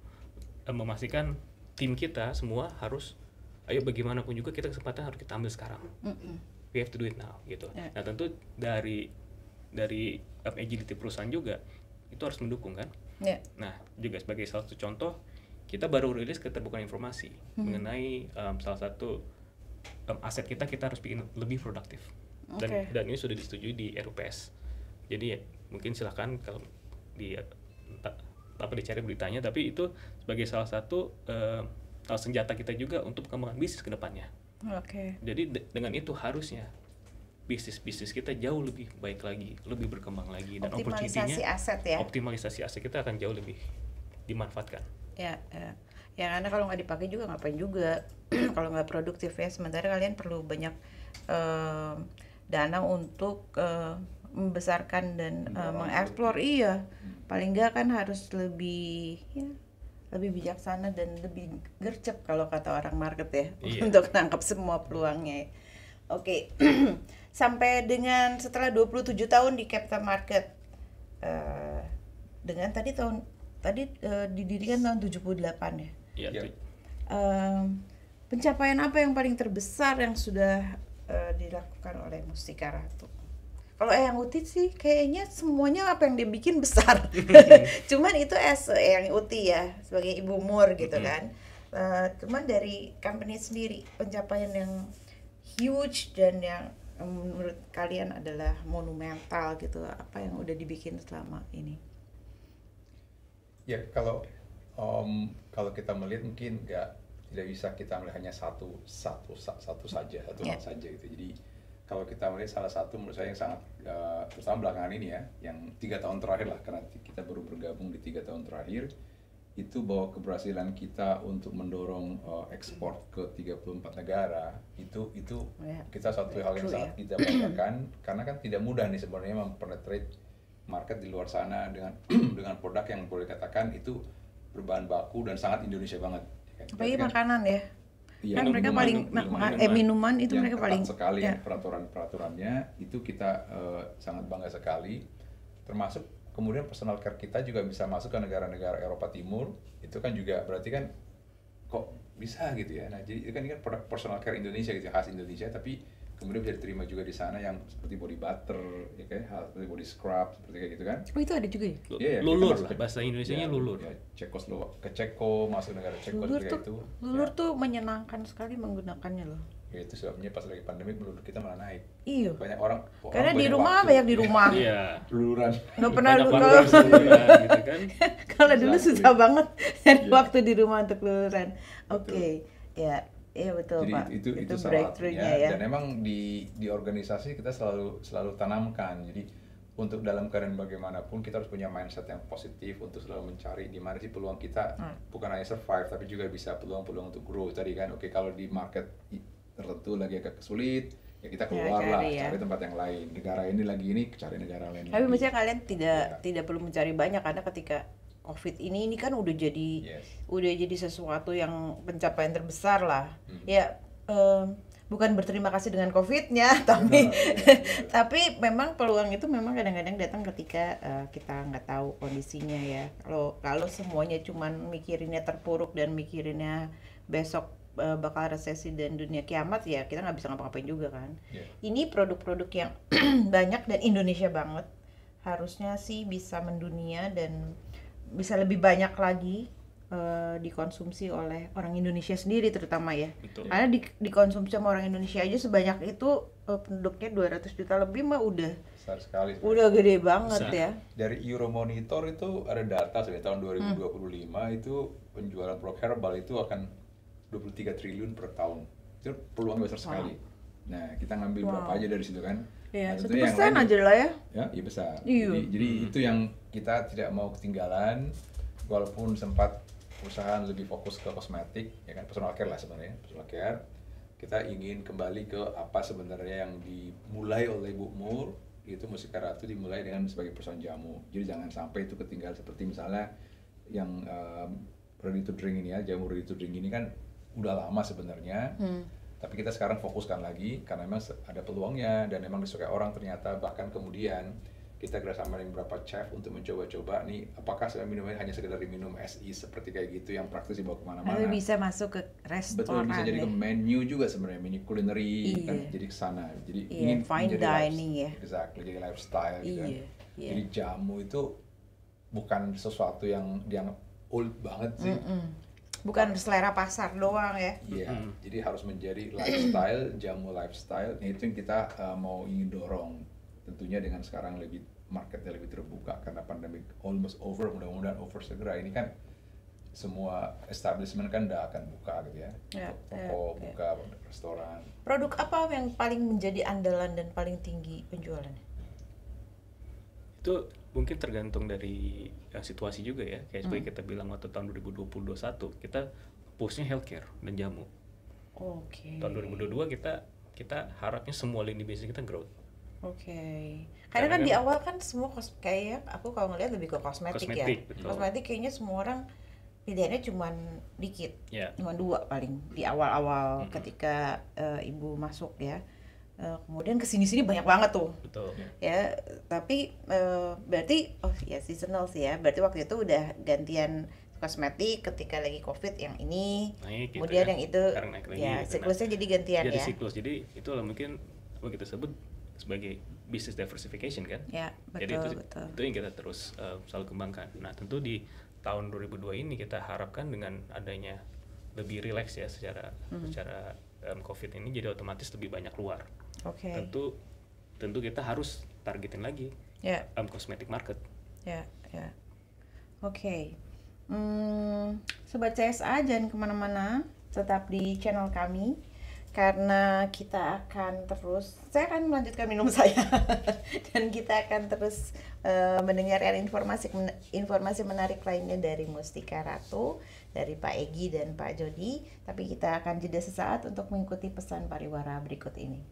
memastikan tim kita semua harus, ayo bagaimanapun juga kita kesempatan harus kita ambil sekarang. We have to do it now gitu. Nah tentu dari agility perusahaan juga itu harus mendukung kan. Nah juga sebagai salah satu contoh, kita baru rilis keterbukaan informasi mengenai salah satu aset kita harus bikin lebih produktif. Dan ini sudah disetujui di RUPS. Jadi ya, mungkin silakan kalau dicari beritanya, tapi itu sebagai salah satu senjata kita juga untuk perkembangan bisnis ke depannya. Jadi dengan itu harusnya bisnis kita jauh lebih baik lagi, lebih berkembang lagi, dan opportunity-nya optimalisasi aset kita akan jauh lebih dimanfaatkan. Ya karena kalau nggak dipakai juga ngapain juga kalau nggak produktif ya. Sementara kalian perlu banyak dana untuk membesarkan dan mengeksplor. Paling nggak kan harus lebih bijaksana dan lebih gercep kalau kata orang market ya. Untuk nangkep semua peluangnya. Sampai dengan setelah 27 tahun di capital market, dengan tadi didirikan tahun 78 ya. Pencapaian apa yang paling terbesar yang sudah dilakukan oleh Mustika Ratu? Kalau yang Uti sih kayaknya semuanya apa yang dibikin besar. Cuman itu yang Uti ya sebagai ibu umur gitu kan. Cuman dari company sendiri pencapaian yang huge dan yang menurut kalian adalah monumental gitu, apa yang udah dibikin selama ini? Ya kalau kita melihat mungkin nggak tidak bisa kita melihat hanya satu saja, hal saja gitu. Jadi kalau kita melihat salah satu menurut saya yang sangat terutama belakangan ini ya, yang 3 tahun terakhir lah, karena kita baru bergabung di 3 tahun terakhir, itu bahwa keberhasilan kita untuk mendorong ekspor ke 34 negara itu kita satu hal yang sangat kita banggakan, karena kan tidak mudah nih sebenarnya mempenetrate market di luar sana dengan dengan produk yang boleh katakan itu berbahan baku dan sangat Indonesia banget. Apalagi makanan ya. Iya, kan mereka paling minuman itu mereka paling sekali ya. Peraturannya itu kita sangat bangga sekali, termasuk kemudian personal care kita juga bisa masuk ke negara-negara Eropa Timur. Itu kan juga berarti kan kok bisa gitu ya. Nah, jadi ini kan produk personal care Indonesia gitu, khas Indonesia, tapi kemudian bisa diterima juga di sana yang seperti body butter, ya kayak hal seperti body scrub, seperti kayak gitu kan. Oh, itu ada juga ya? Yeah, lulur lah, bahasa Indonesianya lulur. Ya, ke Ceko, masuk negara Ceko seperti itu. Lulur tuh menyenangkan sekali menggunakannya loh. Ya, itu sebabnya pas lagi pandemi lulur kita malah naik. Iya. Banyak orang. Karena di rumah banyak di rumah. Iya. Luluran. Nggak pernah kalau gitu kan. Kalau dulu susah banget cari waktu di rumah untuk luluran. Oke. Ya. Iya betul. Jadi Pak. itu salah satunya ya. Dan emang di organisasi kita selalu tanamkan. Jadi untuk dalam keadaan bagaimanapun kita harus punya mindset yang positif untuk selalu mencari di mana sih peluang kita, bukan hanya survive tapi juga bisa peluang-peluang untuk grow tadi kan. Oke, kalau di market tertentu lagi agak sulit ya kita keluar cari tempat yang lain. Negara ini lagi ini cari negara lain. Tapi maksudnya kalian tidak perlu mencari banyak, karena ketika COVID ini kan udah jadi sesuatu yang pencapaian terbesar lah. Ya bukan berterima kasih dengan COVID-nya, tapi tapi memang peluang itu memang kadang-kadang datang ketika kita nggak tahu kondisinya ya. Kalau semuanya cuman mikirinnya terpuruk dan mikirinnya besok bakal resesi dan dunia kiamat, ya kita nggak bisa ngapa-ngapain juga kan. Ini produk-produk yang banyak dan Indonesia banget, harusnya sih bisa mendunia dan bisa lebih banyak lagi dikonsumsi oleh orang Indonesia sendiri terutama ya. Betul. Karena dikonsumsi sama orang Indonesia aja sebanyak itu, penduduknya 200 juta lebih mah udah besar sekali. Udah gede banget ya. Dari Euromonitor itu ada data sampai tahun 2025 itu penjualan produk herbal itu akan 23 triliun per tahun. Itu peluang besar sekali. Nah, kita ngambil berapa aja dari situ kan? Iya, 1% aja lah ya. Ya, besar. Jadi itu yang kita tidak mau ketinggalan, walaupun sempat perusahaan lebih fokus ke kosmetik, ya kan, personal care lah sebenarnya, personal care. Kita ingin kembali ke apa sebenarnya yang dimulai oleh Bu Mur, itu Mustika Ratu dimulai dengan sebagai perusahaan jamu. Jadi jangan sampai itu ketinggalan, seperti misalnya yang ready to drink ini ya, jamu ready to drink ini kan udah lama sebenarnya. Tapi kita sekarang fokuskan lagi karena memang ada peluangnya dan memang disukai orang ternyata. Bahkan kemudian kita kerjasama dengan beberapa chef untuk mencoba-coba nih apakah sebenarnya minumnya hanya sekedar minum SI seperti kayak gitu yang praktis dibawa kemana-mana. Lalu bisa masuk ke restoran. Betul, bisa jadi ke menu juga sebenarnya, menu culinary kan, jadi ke sana. Jadi ingin fine dining ya. Exactly, jadi lifestyle gitu kan. Jadi jamu itu bukan sesuatu yang old banget sih. Bukan selera pasar doang ya. Iya, jadi harus menjadi lifestyle, jamu lifestyle. Nah, itu yang kita ingin dorong. Tentunya dengan sekarang marketnya lebih terbuka karena pandemi almost over, mudah-mudahan over segera. Ini kan semua establishment kan udah akan buka gitu ya. Toko buka, restoran. Produk apa yang paling menjadi andalan dan paling tinggi penjualannya? Itu mungkin tergantung dari situasi juga ya. Kayak seperti kita bilang waktu tahun 2020-2021 kita pushnya healthcare dan jamu. Tahun 2022 kita harapnya semua lini bisnis kita growth. Karena kan di awal kan semua kayak aku kalau ngelihat lebih ke kosmetik ya. Betul. Kosmetik kayaknya semua orang pilihannya cuman dikit, cuma 2 paling di awal-awal ketika ibu masuk ya. Kemudian kesini-sini banyak banget tuh. Betul. Ya, tapi berarti seasonal sih ya. Berarti waktu itu udah gantian kosmetik ketika lagi COVID yang ini, naik, kemudian gitu yang itu siklusnya jadi gantian jadi ya. Siklus. Jadi itu lah mungkin apa kita sebut sebagai business diversification kan. Ya, betul. Jadi itu yang kita terus selalu kembangkan. Nah, tentu di tahun 2002 ini kita harapkan dengan adanya lebih rileks ya secara COVID ini, jadi otomatis lebih banyak keluar. Tentu kita harus targetin lagi cosmetic market. Sobat CSA jangan kemana-mana, tetap di channel kami karena kita akan terus, saya akan melanjutkan minum saya dan kita akan terus mendengarkan informasi menarik lainnya dari Mustika Ratu, dari Pak Egy dan Pak Jody. Tapi kita akan jeda sesaat untuk mengikuti pesan pariwara berikut ini.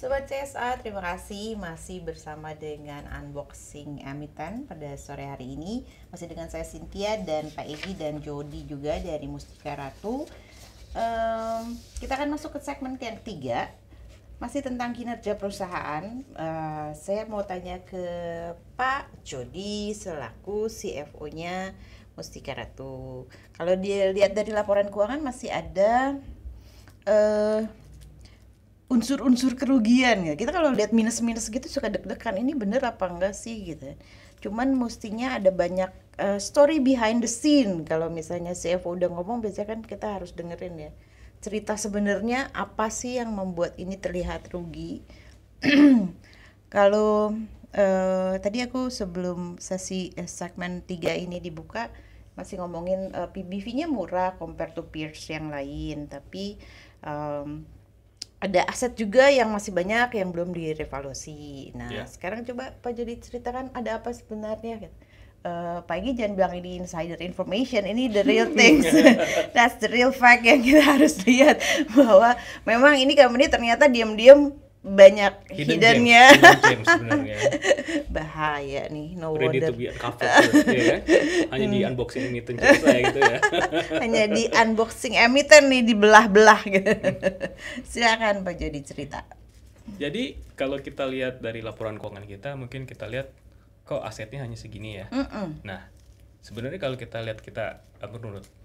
Sobat CSA, terima kasih masih bersama dengan unboxing emiten pada sore hari ini. Masih dengan saya Cynthia dan Pak Egy dan Jody juga dari Mustika Ratu. Kita akan masuk ke segmen yang ketiga, masih tentang kinerja perusahaan. Saya mau tanya ke Pak Jody selaku CFO-nya Mustika Ratu. Kalau dia lihat dari laporan keuangan masih ada unsur-unsur kerugian ya. Kita kalau lihat minus-minus gitu suka deg-degan, ini bener apa enggak sih gitu. Cuman mestinya ada banyak story behind the scene. Kalau misalnya CFO udah ngomong, biasanya kan kita harus dengerin ya. Cerita sebenarnya apa sih yang membuat ini terlihat rugi. Kalau tadi aku sebelum sesi segmen 3 ini dibuka masih ngomongin PBV-nya murah compare to peers yang lain, tapi ada aset juga yang masih banyak yang belum direvaluasi. Nah, sekarang coba Pak Jody ceritakan ada apa sebenarnya. Pak Egy jangan bilang ini insider information, ini the real things. That's the real fact yang kita harus lihat, bahwa memang ini company ternyata diam-diam banyak hiddennya. bahaya nih, no ready wonder. to be uncovered ya kan? Hanya di unboxing emiten selesai gitu ya. Hanya di unboxing emiten nih, dibelah-belah gitu. Silakan Pak Jody cerita. Jadi kalau kita lihat dari laporan keuangan kita, mungkin kita lihat kok asetnya hanya segini ya. Nah, sebenarnya kalau kita lihat, kita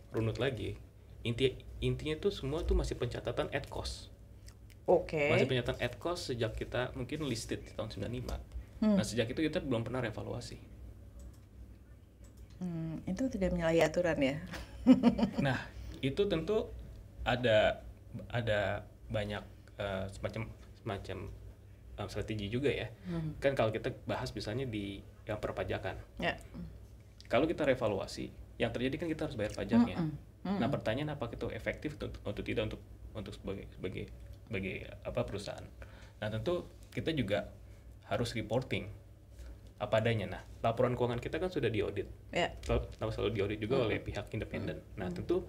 runut lagi, intinya tuh semua tuh masih pencatatan at cost. Oke. Masih pencatatan at cost sejak kita mungkin listed di tahun 95. Nah, sejak itu kita belum pernah revaluasi. Itu tidak menyalahi aturan ya. Nah, itu tentu ada banyak semacam strategi juga ya. Kan kalau kita bahas misalnya di yang perpajakan. Ya. Kalau kita revaluasi, yang terjadi kan kita harus bayar pajaknya. Nah, pertanyaan apakah itu efektif untuk tidak untuk sebagai apa perusahaan. Nah, tentu kita juga harus reporting apa adanya. Nah, laporan keuangan kita kan sudah diaudit. Ya. Selalu diaudit juga oleh pihak independen. Nah, tentu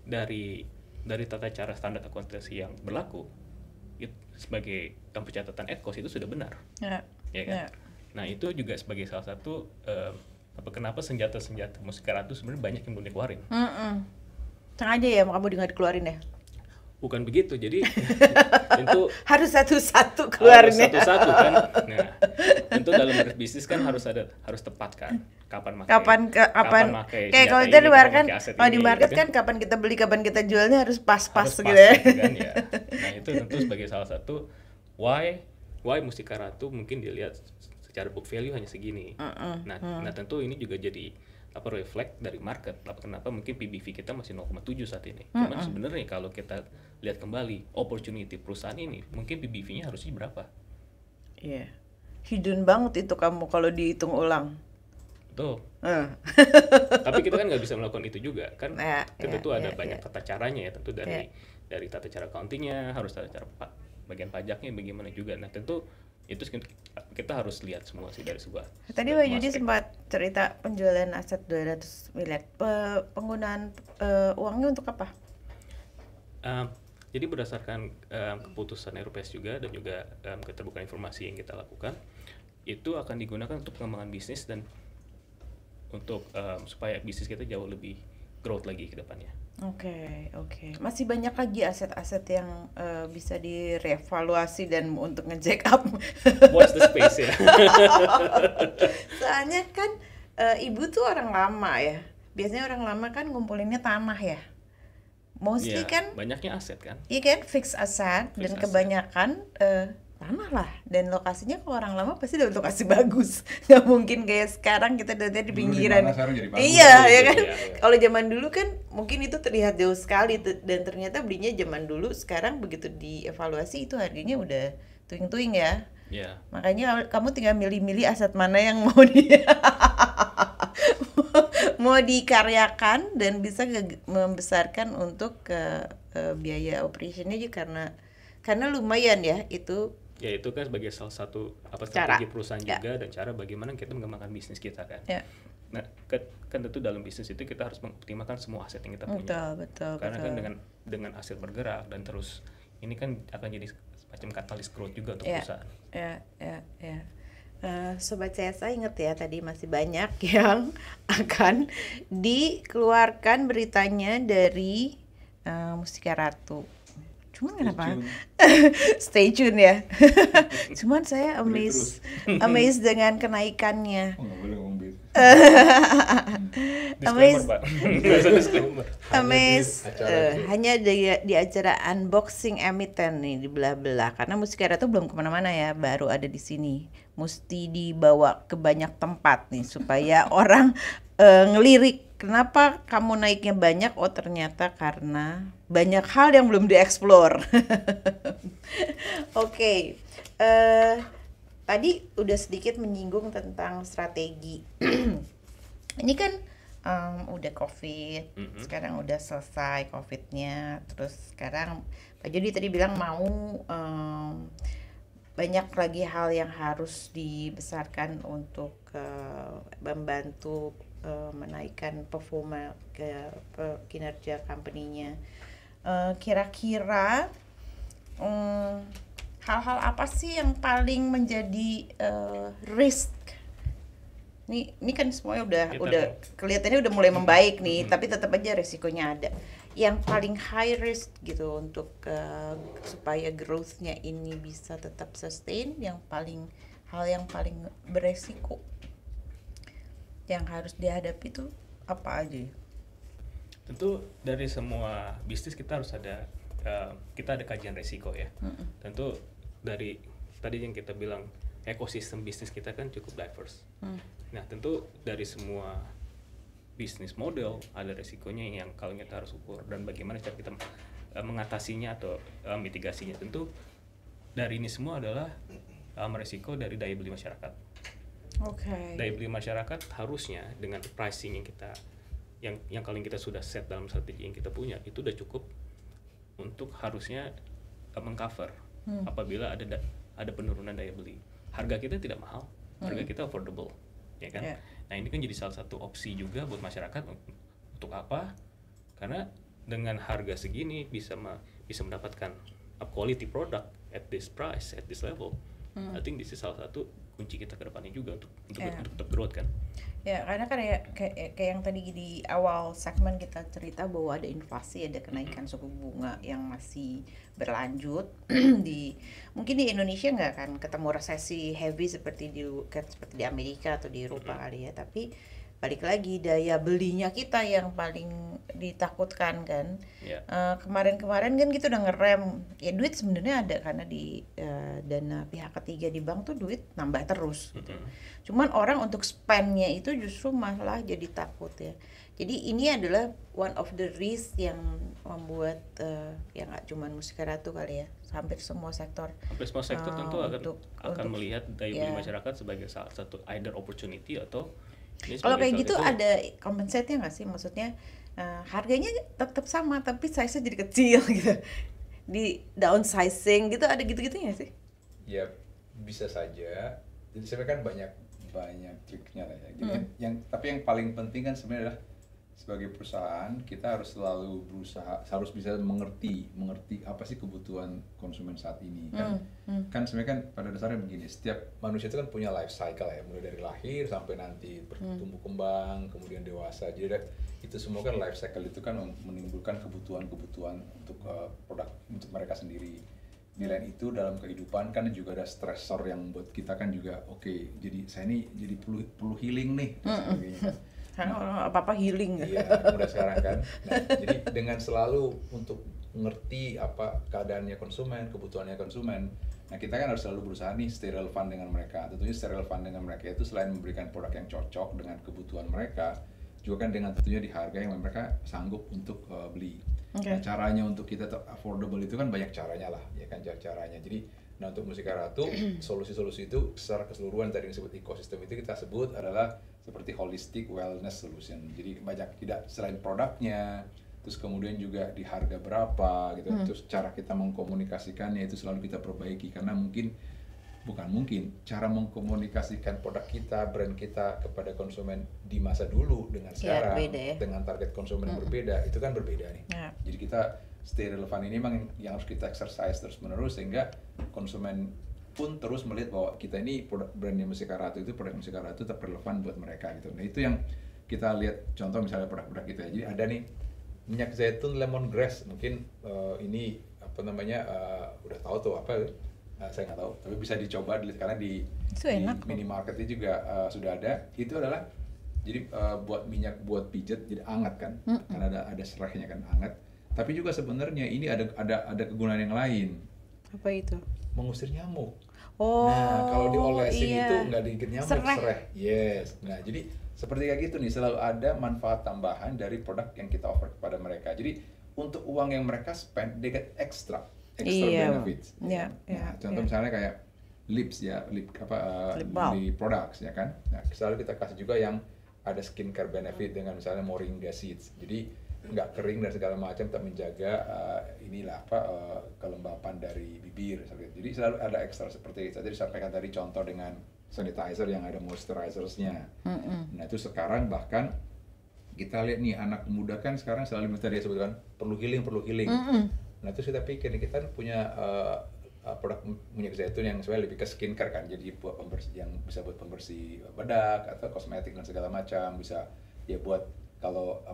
dari tata cara standar akuntansi yang berlaku sebagai pencatatan at cost itu sudah benar. Ya kan? Ya. Nah, itu juga sebagai salah satu kenapa senjata Mustika Ratu sebenarnya banyak yang belum dikeluarin. Sengaja ya kamu nggak dikeluarin ya? Bukan begitu, jadi tentu harus satu-satu keluarnya. Harus satu-satu kan. Nah, tentu dalam bisnis kan harus tepat kan. Kapan pakai. Kayak kalau kita di market kan kapan kita beli, kapan kita jualnya harus pas-pas gitu ya. Kan, ya. Nah, itu tentu sebagai salah satu why Mustika Ratu mungkin dilihat secara book value hanya segini. Nah, tentu ini juga jadi reflect dari market. Kenapa mungkin PBV kita masih 0,7 saat ini. Cuman sebenarnya kalau kita lihat kembali opportunity perusahaan ini, mungkin PBV-nya harusnya berapa? Iya. Hidden banget itu kamu kalau dihitung ulang. Betul. Tapi kita kan nggak bisa melakukan itu juga kan. Tentu ada banyak tata caranya ya. Tentu dari tata cara accounting-nya, harus tata cara bagian pajaknya bagaimana juga. Nah, tentu itu kita harus lihat semua sih dari sebuah. Tadi Pak Jody sempat cerita penjualan aset 200 miliar. Penggunaan uangnya untuk apa? Jadi berdasarkan keputusan RPS juga dan juga keterbukaan informasi yang kita lakukan, itu akan digunakan untuk pengembangan bisnis dan untuk supaya bisnis kita jauh lebih growth lagi ke depannya. Oke. Masih banyak lagi aset-aset yang bisa direvaluasi dan untuk nge-jack up. Watch the space ya. Soalnya kan ibu tuh orang lama ya. Biasanya orang lama kan ngumpulinnya tanah ya. Mostly kan banyaknya aset kan. Iya kan, fixed asset dan kebanyakan tanah lah, dan lokasinya kalau orang lama pasti udah lokasi bagus, nggak mungkin kayak sekarang kita lihat di pinggiran. Iya ya kan. Kalau zaman dulu kan mungkin itu terlihat jauh sekali dan ternyata belinya zaman dulu, sekarang begitu dievaluasi itu harganya udah tuing-tuing ya. Makanya kamu tinggal milih-milih aset mana yang mau dikaryakan dan bisa membesarkan untuk biaya operationnya juga, karena lumayan ya itu. Ya, itu kan sebagai salah satu strategi perusahaan juga dan cara bagaimana kita mengembangkan bisnis kita kan. Nah, kan tentu dalam bisnis itu kita harus mengoptimalkan semua aset yang kita punya. Betul. Karena kan dengan aset bergerak dan terus ini kan akan jadi semacam katalis growth juga untuk perusahaan. Sobat CSA ingat ya, tadi masih banyak yang akan dikeluarkan beritanya dari Mustika Ratu. Cuman kenapa? Stay tune ya. Cuman saya amazed dengan kenaikannya. Amazed hanya di acara unboxing emiten nih, di belah-belah, karena Mustika Ratu belum kemana-mana ya, baru ada di sini. Mesti dibawa ke banyak tempat nih supaya orang ngelirik. Kenapa kamu naiknya banyak? Oh, ternyata karena banyak hal yang belum dieksplor. Oke. Tadi udah sedikit menyinggung tentang strategi. Ini kan udah COVID, sekarang udah selesai COVID-nya. Terus sekarang Pak Jody tadi bilang mau banyak lagi hal yang harus dibesarkan untuk membantu menaikkan performa kinerja company-nya. Kira-kira hal-hal apa sih yang paling menjadi risk Ini kan semuanya udah kelihatannya udah mulai membaik nih, tapi tetap aja resikonya ada. Yang paling high risk gitu untuk supaya growth-nya ini bisa tetap sustain, hal yang paling beresiko yang harus dihadapi itu apa aja? Tentu dari semua bisnis kita harus ada kajian resiko ya. Tentu dari tadi yang kita bilang ekosistem bisnis kita kan cukup diverse. Nah tentu dari semua bisnis model ada resikonya yang kalau kita harus ukur dan bagaimana cara kita mengatasinya atau mitigasinya. Tentu dari ini semua adalah resiko dari daya beli masyarakat. Daya beli masyarakat harusnya dengan pricing yang kalau kita sudah set dalam strategi yang kita punya itu udah cukup untuk harusnya mengcover apabila ada penurunan daya beli. Harga kita tidak mahal, harga kita affordable, ya kan? Nah ini kan jadi salah satu opsi juga buat masyarakat untuk apa? Karena dengan harga segini bisa mendapatkan a quality product at this price, at this level. I think this is salah satu kunci kita ke depannya juga untuk growth kan. Ya, karena kan kayak yang tadi di awal segmen kita cerita bahwa ada inflasi, ada kenaikan suku bunga yang masih berlanjut mungkin di Indonesia nggak akan ketemu resesi heavy seperti di Amerika atau di Eropa kali ya, tapi balik lagi daya belinya kita yang paling ditakutkan kan. Kemarin-kemarin kan kita udah ngerem ya, duit sebenarnya ada karena di dana pihak ketiga di bank tuh duit nambah terus gitu. Cuman orang untuk spendnya itu justru malah jadi takut ya. Jadi ini adalah one of the risk yang membuat ya nggak cuma Mustika Ratu kali ya, hampir semua sektor tentu akan melihat daya beli masyarakat sebagai salah satu either opportunity atau kalau kayak gitu ada compensate-nya nggak sih? Maksudnya harganya tetap sama tapi size-nya jadi kecil gitu, di downsizing gitu, ada gitu-gitunya sih? Ya bisa saja. Jadi sebenarnya kan banyak triknya lah ya. Jadi tapi yang paling penting kan sebenarnya adalah sebagai perusahaan kita harus selalu harus bisa mengerti apa sih kebutuhan konsumen saat ini kan. Kan sebenarnya kan pada dasarnya begini, setiap manusia itu kan punya life cycle ya, mulai dari lahir sampai nanti bertumbuh kembang kemudian dewasa. Jadi itu semua kan life cycle itu kan menimbulkan kebutuhan untuk produk untuk mereka sendiri. Nilai itu dalam kehidupan kan juga ada stressor yang buat kita kan juga jadi saya ini jadi perlu healing nih dan sebagainya kan. Apa-apa healing. Iya, udah sekarang kan. Nah, jadi dengan selalu untuk mengerti apa keadaannya konsumen, kebutuhannya konsumen. Nah, kita kan harus selalu berusaha nih stay relevan dengan mereka. Tentunya stay relevan dengan mereka itu selain memberikan produk yang cocok dengan kebutuhan mereka, juga kan dengan tentunya di harga yang mereka sanggup untuk beli. Nah, caranya untuk kita affordable itu kan banyak caranya lah, ya kan caranya. Jadi, untuk Mustika Ratu, solusi-solusi itu secara keseluruhan tadi yang disebut ekosistem itu kita sebut adalah seperti holistic wellness solution. Jadi banyak tidak selain produknya, terus kemudian juga di harga berapa gitu. Terus cara kita mengkomunikasikannya itu selalu kita perbaiki karena cara mengkomunikasikan produk kita, brand kita kepada konsumen di masa dulu dengan sekarang dengan target konsumen yang berbeda, itu kan berbeda nih. Jadi kita stay relevan ini memang yang harus kita exercise terus menerus sehingga konsumen pun terus melihat bahwa kita ini brandnya Mustika Ratu itu, produk Mustika Ratu tetap relevan buat mereka gitu. Nah itu yang kita lihat contoh misalnya produk-produk kita. Jadi ada nih minyak zaitun lemongrass, mungkin ini apa namanya udah tahu tuh apa saya nggak tahu, tapi bisa dicoba karena di minimarket itu juga sudah ada. Itu adalah jadi buat minyak buat pijet jadi hangat kan, karena ada serahnya kan hangat. Tapi juga sebenarnya ini ada kegunaan yang lain. Apa itu? Mengusir nyamuk. Nah, kalau diolesin itu nggak digigit nyamuk, serai. Yes. Nah, jadi seperti kayak gitu nih, selalu ada manfaat tambahan dari produk yang kita offer kepada mereka. Jadi untuk uang yang mereka spend, they get extra benefits. Contoh misalnya kayak lips ya, lip products ya kan. Nah, selalu kita kasih juga yang ada skincare benefit dengan misalnya moringa seeds. Jadi nggak kering dan segala macam, tak menjaga kelembapan dari bibir. Jadi selalu ada ekstra seperti itu. Jadi disampaikan tadi contoh dengan sanitizer yang ada moisturizers-nya. Nah itu sekarang bahkan kita lihat nih anak muda kan sekarang selalu minta dia sebutkan perlu healing. Nah itu kita pikir nih kita punya produk minyak zaitun yang sebenarnya lebih ke skincare kan, jadi buat pembersih, yang bisa buat pembersih bedak atau kosmetik dan segala macam, bisa ya buat kalau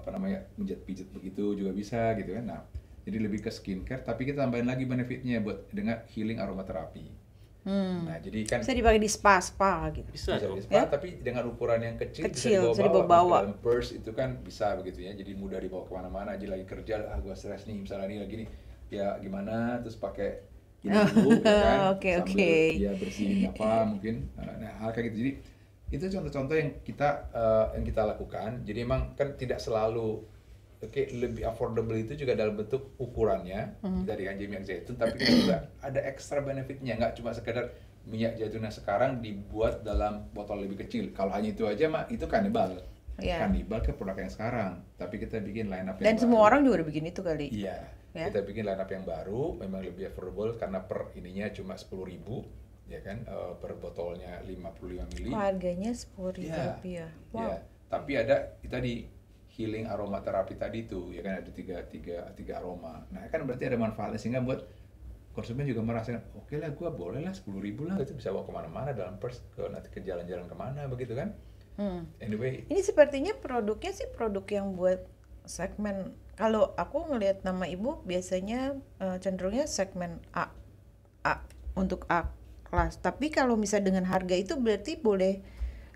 pijat-pijat begitu juga bisa gitu kan. Nah, jadi lebih ke skincare, tapi kita tambahin lagi benefitnya buat dengan healing aromaterapi. Nah, jadi kan bisa dipakai di spa gitu. Bisa di ya? spa, tapi dengan ukuran yang kecil bisa bisa dibawa. dalam purse itu kan bisa begitu ya, jadi mudah dibawa kemana-mana aja. Lagi kerja, gua stres nih misalnya nih lagi nih, ya gimana, terus pakai ini dulu ya kan, sambil ya bersihin apa mungkin. Nah, hal kayak gitu. Jadi itu contoh-contoh yang kita lakukan. Jadi emang kan tidak selalu lebih affordable itu juga dalam bentuk ukurannya dari minyak zaitun, tapi kita juga ada extra benefitnya, nggak cuma sekedar minyak zaitun yang sekarang dibuat dalam botol lebih kecil. Kalau hanya itu aja mah itu kanibal ke produk yang sekarang. Tapi kita bikin line up yang dan semua orang juga udah bikin itu kali. Iya. Ya? Kita bikin line up yang baru, memang lebih affordable karena per ininya cuma 10.000, ya kan, per botolnya 55 mili. Harganya 10.000 rupiah. Wow. Ya, tapi ada tadi healing aromaterapi tadi tuh, ya kan, ada tiga aroma. Nah, kan berarti ada manfaatnya sehingga buat konsumen juga merasakan, oke lah, gua boleh lah 10.000 lah, itu bisa bawa kemana-mana dalam purse, nanti ke jalan-jalan kemana begitu kan. Anyway, ini sepertinya produknya sih produk yang buat segmen, kalau aku ngelihat nama ibu biasanya cenderungnya segmen A untuk A kelas. Tapi kalau misalnya dengan harga itu berarti boleh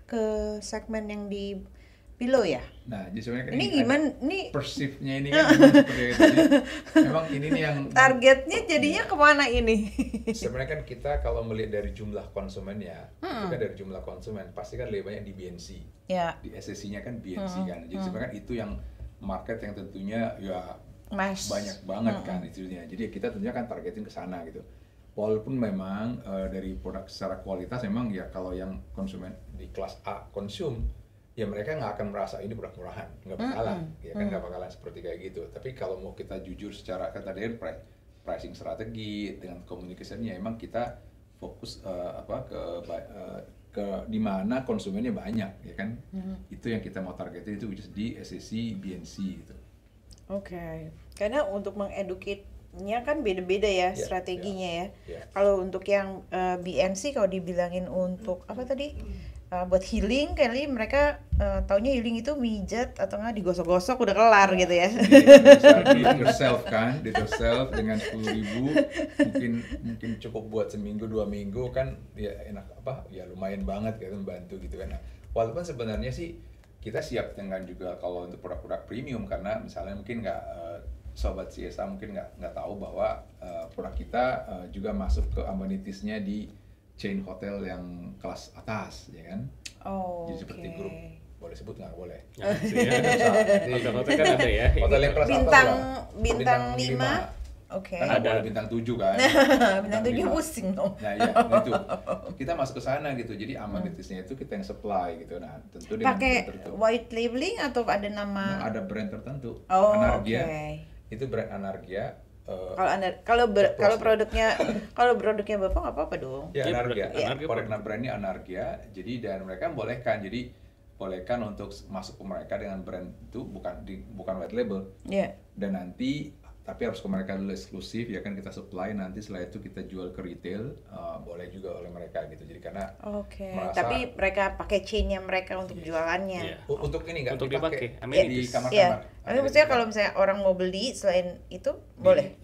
ke segmen yang di below ya. Nah, jadi sebenarnya ini gimana nih persifnya ini kan seperti itu. Memang ini nih yang targetnya jadinya kemana ini? Sebenarnya kan kita kalau melihat dari jumlah konsumennya, itu kan dari jumlah konsumen pasti kan lebih banyak di BNC. Ya. Di SSC-nya kan BNC kan. Jadi sebenarnya kan itu yang market yang tentunya ya banyak banget kan itunya. Jadi kita tentunya kan targetin ke sana gitu. Walaupun memang dari produk secara kualitas memang ya kalau yang konsumen di kelas A konsum, ya mereka nggak akan merasa ini produk murahan, nggak bakalan, ya kan nggak bakalan seperti kayak gitu. Tapi kalau mau kita jujur secara kan tadi pricing strategi dengan komunikasinya, emang kita fokus ke di mana konsumennya banyak, ya kan. Itu yang kita mau targetin, itu which is di SSC, BNC gitu. Oke. Karena untuk mengeducate-nya kan beda-beda ya strateginya ya. Kalau untuk yang BNC, kalau dibilangin untuk apa tadi? Buat healing kali mereka taunya healing itu mijat atau nggak digosok-gosok udah kelar gitu ya. Do it yourself kan, do it yourself dengan 10.000 mungkin cukup buat seminggu 2 minggu kan, ya enak ya lumayan banget gitu, membantu gitu kan. Nah, walaupun sebenarnya sih kita siap dengan juga kalau untuk produk-produk premium, karena misalnya mungkin sobat CSA mungkin nggak tahu bahwa produk kita juga masuk ke amenities-nya di chain hotel yang kelas atas, ya kan? Jadi seperti grup, boleh sebut nggak? Boleh. Hotel-hotel kan ada ya. Hotel yang kelas bintang 5. Oke. Kan ada bintang 7 kan? Bintang 7 pusing dong. Nah iya, itu kita masuk ke sana gitu. Jadi amenities-nya itu kita yang supply gitu. Nah tentu dengan pakai white labeling atau ada nama? Nah, ada brand tertentu. Anargia. Itu brand Anargia. Kalau produknya Bapak nggak apa-apa dong. Ya, Anargia. Produk brandnya Anargia. Jadi dan mereka bolehkan untuk masuk ke mereka dengan brand itu bukan white label. Iya. Dan nanti tapi harus ke mereka dulu eksklusif, ya kan, kita supply, nanti setelah itu kita jual ke retail, boleh juga oleh mereka gitu. Jadi karena tapi mereka pakai chain-nya mereka untuk jualannya. Untuk ini nggak dipakai di kamar-kamar. Tapi maksudnya kalau misalnya orang mau beli selain itu boleh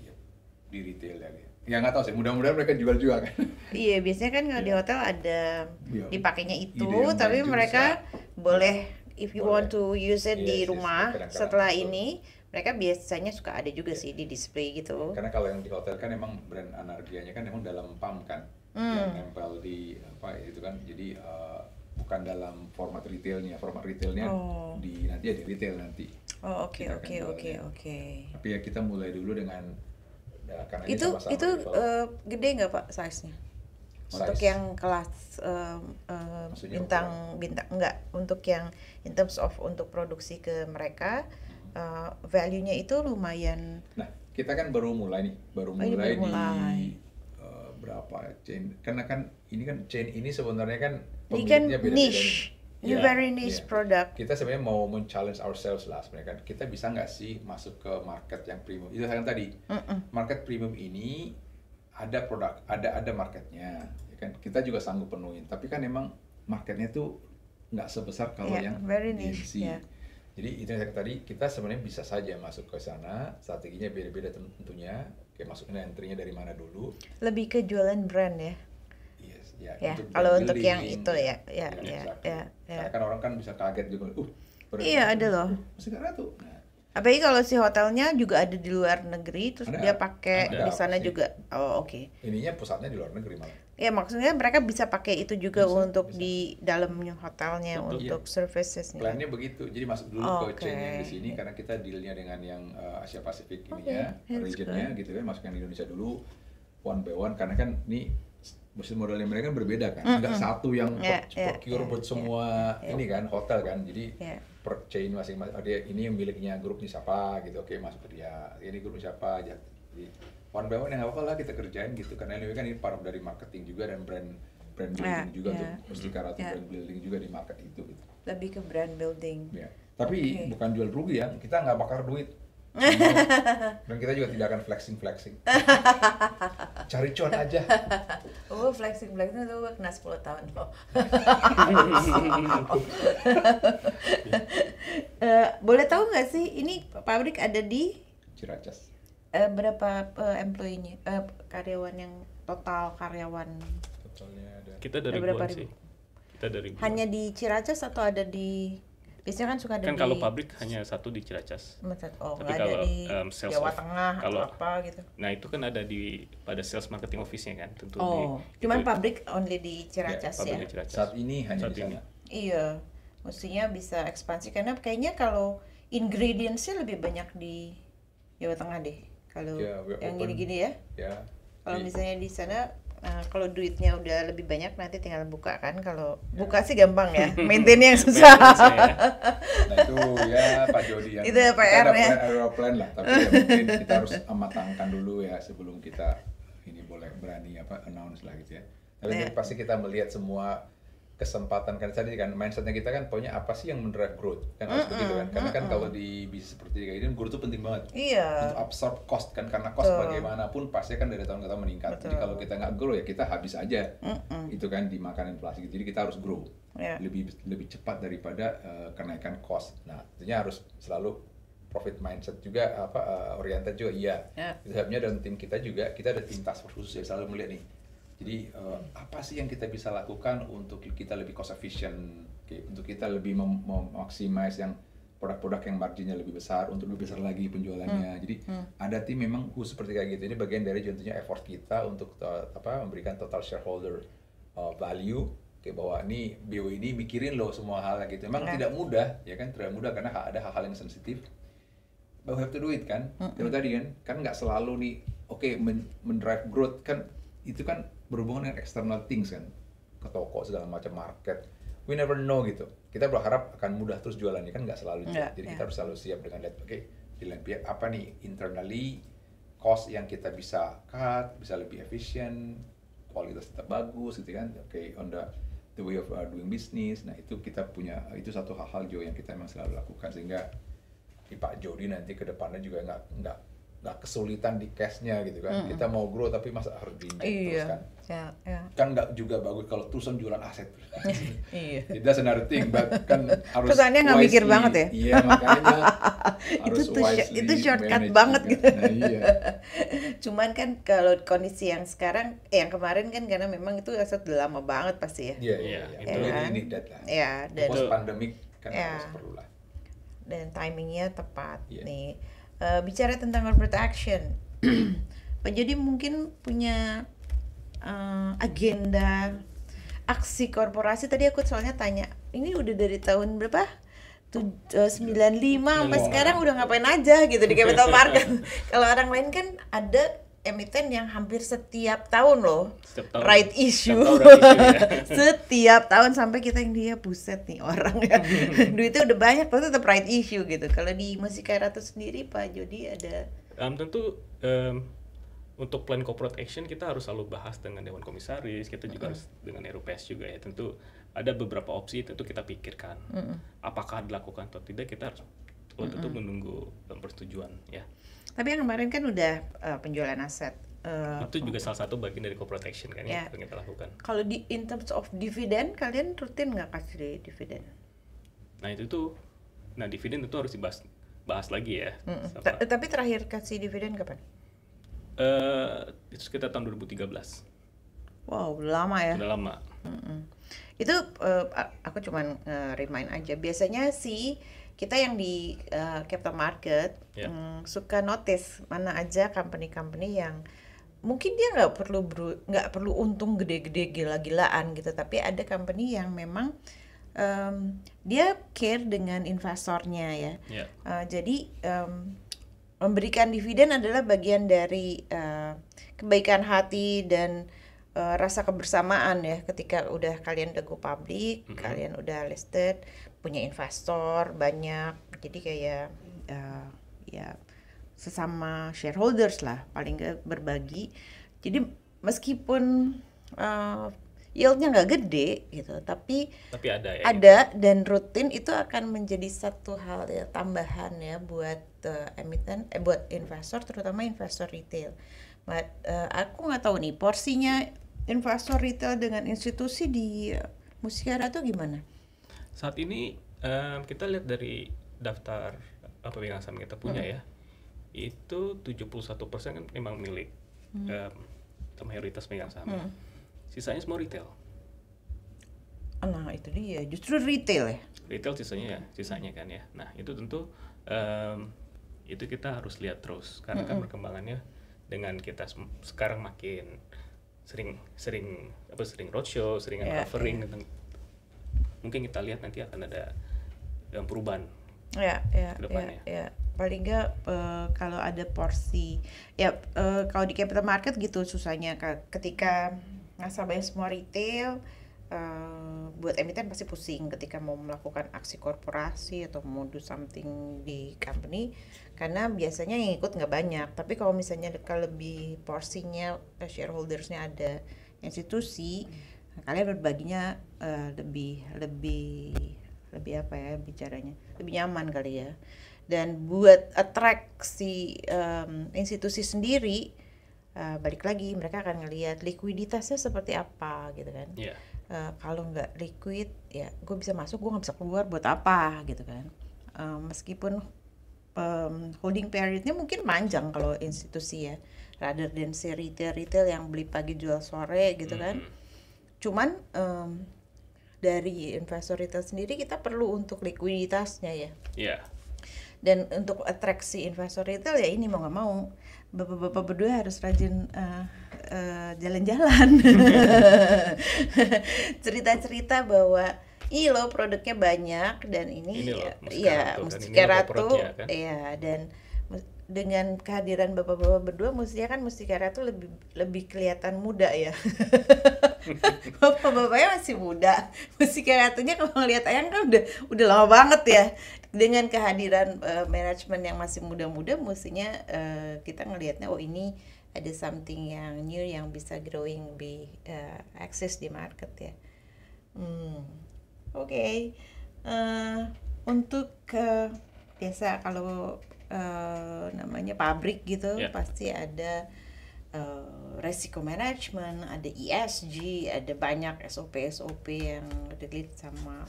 di retail ya nggak tahu sih, mudah-mudahan mereka jual juga kan. Iya, biasanya kan kalau di hotel ada dipakainya itu, tapi mereka boleh if you want to use it di rumah setelah ini. Mereka biasanya suka ada juga sih di display gitu. Karena kalau yang di hotel kan emang brand Anargianya kan emang dalam pump kan, yang nempel di itu kan. Jadi bukan dalam format retailnya. Format retailnya nanti di retail nanti. Oke. Tapi ya kita mulai dulu dengan karena itu gede nggak Pak size-nya? Untuk yang kelas bintang enggak, untuk yang in terms of untuk produksi ke mereka. Value-nya itu lumayan. Nah, kita kan baru mulai di berapa chain? Karena kan ini kan chain ini sebenarnya kan pemiliknya beda-beda. Ini very niche product. Kita sebenarnya mau men-challenge ourselves lah sebenarnya kan. Kita bisa nggak sih masuk ke market yang premium? Itu kan tadi. Market premium ini ada produk, ada marketnya, ya kan? Kita juga sanggup penuhin, tapi kan emang marketnya tuh nggak sebesar kalau yang DNC. Jadi itu yang tadi kita sebenarnya bisa saja masuk ke sana, strateginya beda-beda tentunya, kayak masuknya entry-nya dari mana dulu. Lebih ke jualan brand ya. Yes, ya. Kalau untuk yang itu Karena kan orang kan bisa kaget juga, iya ada loh. Mustika Ratu. Nah, apalagi kalau si hotelnya juga ada di luar negeri, terus dia pakai di sana juga. Oh oke. Ininya pusatnya di luar negeri malah. Ya maksudnya mereka bisa pakai itu juga untuk di dalamnya hotelnya untuk servicesnya. Plannya begitu, jadi masuk dulu ke chain yang di sini karena kita dealnya dengan yang Asia Pasifik ininya, regionnya gitu kan, masuk yang di Indonesia dulu one by one karena kan ini bisnis modelnya mereka kan berbeda kan, nggak satu yang procure buat semua ini kan hotel kan, jadi per chain masing-masing ada ini yang miliknya grupnya siapa gitu, oke masuk ke dia, ini grupnya siapa aja. Jadi one by one yang apa-apa lah kita kerjain gitu karena ini kan ini part dari marketing juga dan brand building juga untuk Mustika Ratu brand building juga di market itu gitu. Lebih ke brand building. Ya. Tapi bukan jual rugi ya, kita nggak bakar duit. Dan kita juga tidak akan flexing. Cari cuan aja. Oh flexing itu gue kena 10 tahun loh. Boleh tahu nggak sih ini pabrik ada di Ciracas. Berapa employee-nya, karyawan yang totalnya ada. Kita dari berapa ribuan sih. Kita dari ribuan. Hanya di Ciracas atau ada di biasanya kan suka ada kan di kalau pabrik hanya satu di Ciracas. Tapi kalau ada di Jawa Tengah kalau, atau apa gitu. Nah itu kan ada pada sales marketing office-nya kan tentu. Cuman pabrik only di Ciracas ya. Ciracas. Saat ini hanya di sana. Iya, mestinya bisa ekspansi karena kayaknya kalau ingredients-nya lebih banyak di Jawa Tengah deh. Kalau yang gini-gini ya. Kalau misalnya di sana kalau duitnya udah lebih banyak nanti tinggal buka kan. Kalau buka sih gampang ya. Maintain yang susah. Nah itu ya Pak Jody yang itu PR ya. Ada plan lah, tapi ya mungkin kita harus matangkan dulu ya sebelum kita ini boleh berani announce lah gitu ya. Tapi pasti kita melihat semua kesempatan kan tadi kan mindsetnya kita kan pokoknya apa sih yang mendrive growth kan harus begitu kan karena kan kalau di bisnis seperti kayak ini growth itu penting banget untuk absorb cost kan karena cost bagaimanapun pasti kan dari tahun ke tahun meningkat. Jadi kalau kita nggak grow ya kita habis aja itu kan dimakan inflasi gitu. Jadi kita harus grow lebih cepat daripada kenaikan cost. Nah tentunya harus selalu profit mindset juga oriented juga sebabnya dalam tim kita juga kita ada tim task force khusus yang selalu melihat nih. Jadi apa sih yang kita bisa lakukan untuk kita lebih cost efficient, untuk kita lebih memaksimasi yang produk-produk yang marginnya lebih besar, untuk lebih besar lagi penjualannya. Jadi ada tim memang khusus seperti kayak gitu. Ini bagian dari contohnya effort kita untuk memberikan total shareholder value, kayak bahwa ini BO ini mikirin loh semua hal gitu. Memang tidak mudah, ya kan? Tidak mudah karena ada hal-hal yang sensitif. But we have to do it kan? Itu tadi kan nggak selalu nih, mendrive growth kan itu kan berhubungan dengan external things kan, ke toko segala macam market, we never know gitu. Kita berharap akan mudah terus jualannya kan nggak selalu jadi kita harus selalu siap dengan lihat di lain pihak apa nih internally cost yang kita bisa cut, bisa lebih efisien, kualitas tetap bagus gitu kan, on the way of doing business. Nah itu kita punya itu satu hal-hal yang kita memang selalu lakukan sehingga di Pak Jody nanti ke depannya juga nggak kesulitan di cash-nya gitu kan. Kita mau grow tapi masa harus diinjak terus kan. Kan nggak juga bagus kalau terusan jualan aset. It doesn't another thing, but kan harus perusahaannya nggak mikir banget ya. Iya makanya harus itu shortcut banget gitu. Cuman kan kalau kondisi yang sekarang, yang kemarin kan karena memang itu aset udah lama banget pasti ya. Iya. Itu ini dat lah. Dan post pandemic kan harus perlu lah. Dan timingnya tepat nih. Bicara tentang corporate action, Pak Jody mungkin punya agenda aksi korporasi. Tadi aku soalnya tanya, ini udah dari tahun berapa? 95 sampai sekarang udah ngapain aja gitu di capital market. Kalau orang lain kan ada emiten yang hampir setiap tahun loh, right issue. Setiap tahun sampai kita yang dia buset nih orang ya. Duitnya udah banyak tapi tetap right issue gitu. Kalau di Mustika Ratu sendiri Pak Jody ada tentu untuk plan corporate action kita harus selalu bahas dengan Dewan Komisaris, kita juga harus dengan RUPS juga ya. Tentu ada beberapa opsi tentu kita pikirkan. Apakah dilakukan atau tidak kita harus tentu menunggu persetujuan ya. Tapi yang kemarin kan udah penjualan aset. itu juga salah satu bagian dari co-protection kan yang kita lakukan. Kalau in terms of dividend, kalian rutin nggak kasih dividen? Nah dividen itu harus bahas lagi ya. Tapi terakhir kasih dividen kapan? Itu sekitar tahun 2013. Wow, lama ya. Udah lama. Itu aku cuman remind aja. Biasanya sih kita yang di capital market suka notice mana aja company-company yang mungkin dia nggak perlu untung gede-gede gila-gilaan gitu, tapi ada company yang memang dia care dengan investornya ya. Jadi memberikan dividen adalah bagian dari kebaikan hati dan rasa kebersamaan ya, ketika kalian udah go public, kalian udah listed, punya investor banyak, jadi kayak ya sesama shareholders lah paling nggak berbagi. Jadi meskipun yieldnya nggak gede gitu, tapi ada ya. Ada gitu. Dan rutin itu akan menjadi satu hal ya, tambahan ya buat emiten, buat investor, terutama investor retail. Aku nggak tahu nih porsinya investor retail dengan institusi di Mustika Ratu gimana? Saat ini kita lihat dari daftar pemegang saham kita punya ya, itu 71% kan memang milik mayoritas pemegang saham. Sisanya semua retail. Nah itu dia, justru retail ya? Retail sisanya kan ya. Nah itu tentu itu kita harus lihat terus, karena kan perkembangannya dengan kita sekarang makin sering roadshow, sering covering tentang, mungkin kita lihat nanti akan ada perubahan ke depannya. Paling nggak kalau ada porsi kalau di capital market gitu susahnya ketika nasabahnya semua retail, buat emiten pasti pusing ketika mau melakukan aksi korporasi atau mau do something di company, karena biasanya yang ikut nggak banyak. Tapi kalau misalnya lebih porsinya shareholdersnya ada institusi, kalian berbaginya lebih apa ya bicaranya, lebih nyaman kali ya. Dan buat attract si institusi sendiri, balik lagi mereka akan ngelihat likuiditasnya seperti apa gitu kan. Kalau nggak liquid ya gue bisa masuk, gue nggak bisa keluar, buat apa gitu kan. Meskipun holding periodnya mungkin panjang kalau institusi ya, rather than si retail yang beli pagi jual sore gitu kan. Cuman dari investor retail sendiri kita perlu untuk likuiditasnya ya. Dan untuk atraksi investor retail ya ini mau nggak mau bapak-bapak berdua harus rajin jalan-jalan, cerita-cerita bahwa ini loh produknya banyak dan ini Mustika Ratu kan? Ya, dan dengan kehadiran bapak-bapak berdua Mustika Ratu lebih kelihatan muda ya. Bapak-bapaknya masih muda, Mustika Ratunya kalau ngelihat Ayang kan udah lama banget ya. Dengan kehadiran manajemen yang masih muda-muda, mestinya kita ngelihatnya ini ada something yang new yang bisa growing, access di market ya. Oke. Untuk biasa kalau namanya pabrik gitu pasti ada resiko management, ada ESG, ada banyak SOP yang relate sama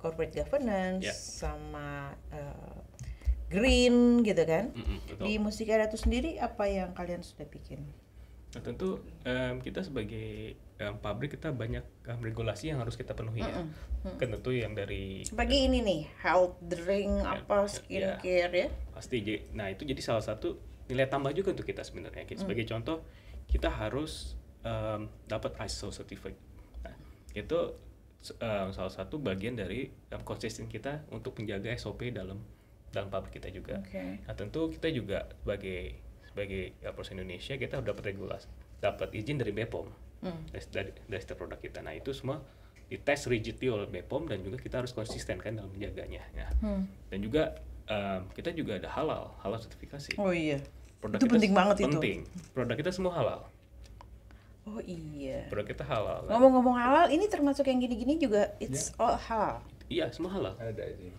corporate governance, sama green gitu kan. Di Mustika Ratu sendiri apa yang kalian sudah bikin? Nah, tentu kita sebagai pabrik kita banyak regulasi yang harus kita penuhi ya. Kan tentu yang dari bagi ini nih health drink skincare ya. Pasti. Nah itu jadi salah satu nilai tambah juga untuk kita sebenarnya. Sebagai contoh kita harus dapat ISO certificate. Nah, itu salah satu bagian dari konsisten kita untuk menjaga SOP dalam pabrik kita juga. Nah tentu kita juga sebagai perusahaan Indonesia kita dapat regulasi, dapat izin dari BPOM dari setiap produk kita. Nah itu semua dites rigidly oleh BPOM dan juga kita harus konsisten kan dalam menjaganya. Dan juga kita juga ada halal sertifikasi. Oh iya. Produk itu penting banget itu. Produk kita semua halal. Oh iya. Produk kita halal. Kan? Ngomong-ngomong halal, ini termasuk yang gini-gini juga all halal. Iya, semua halal. Ada sih.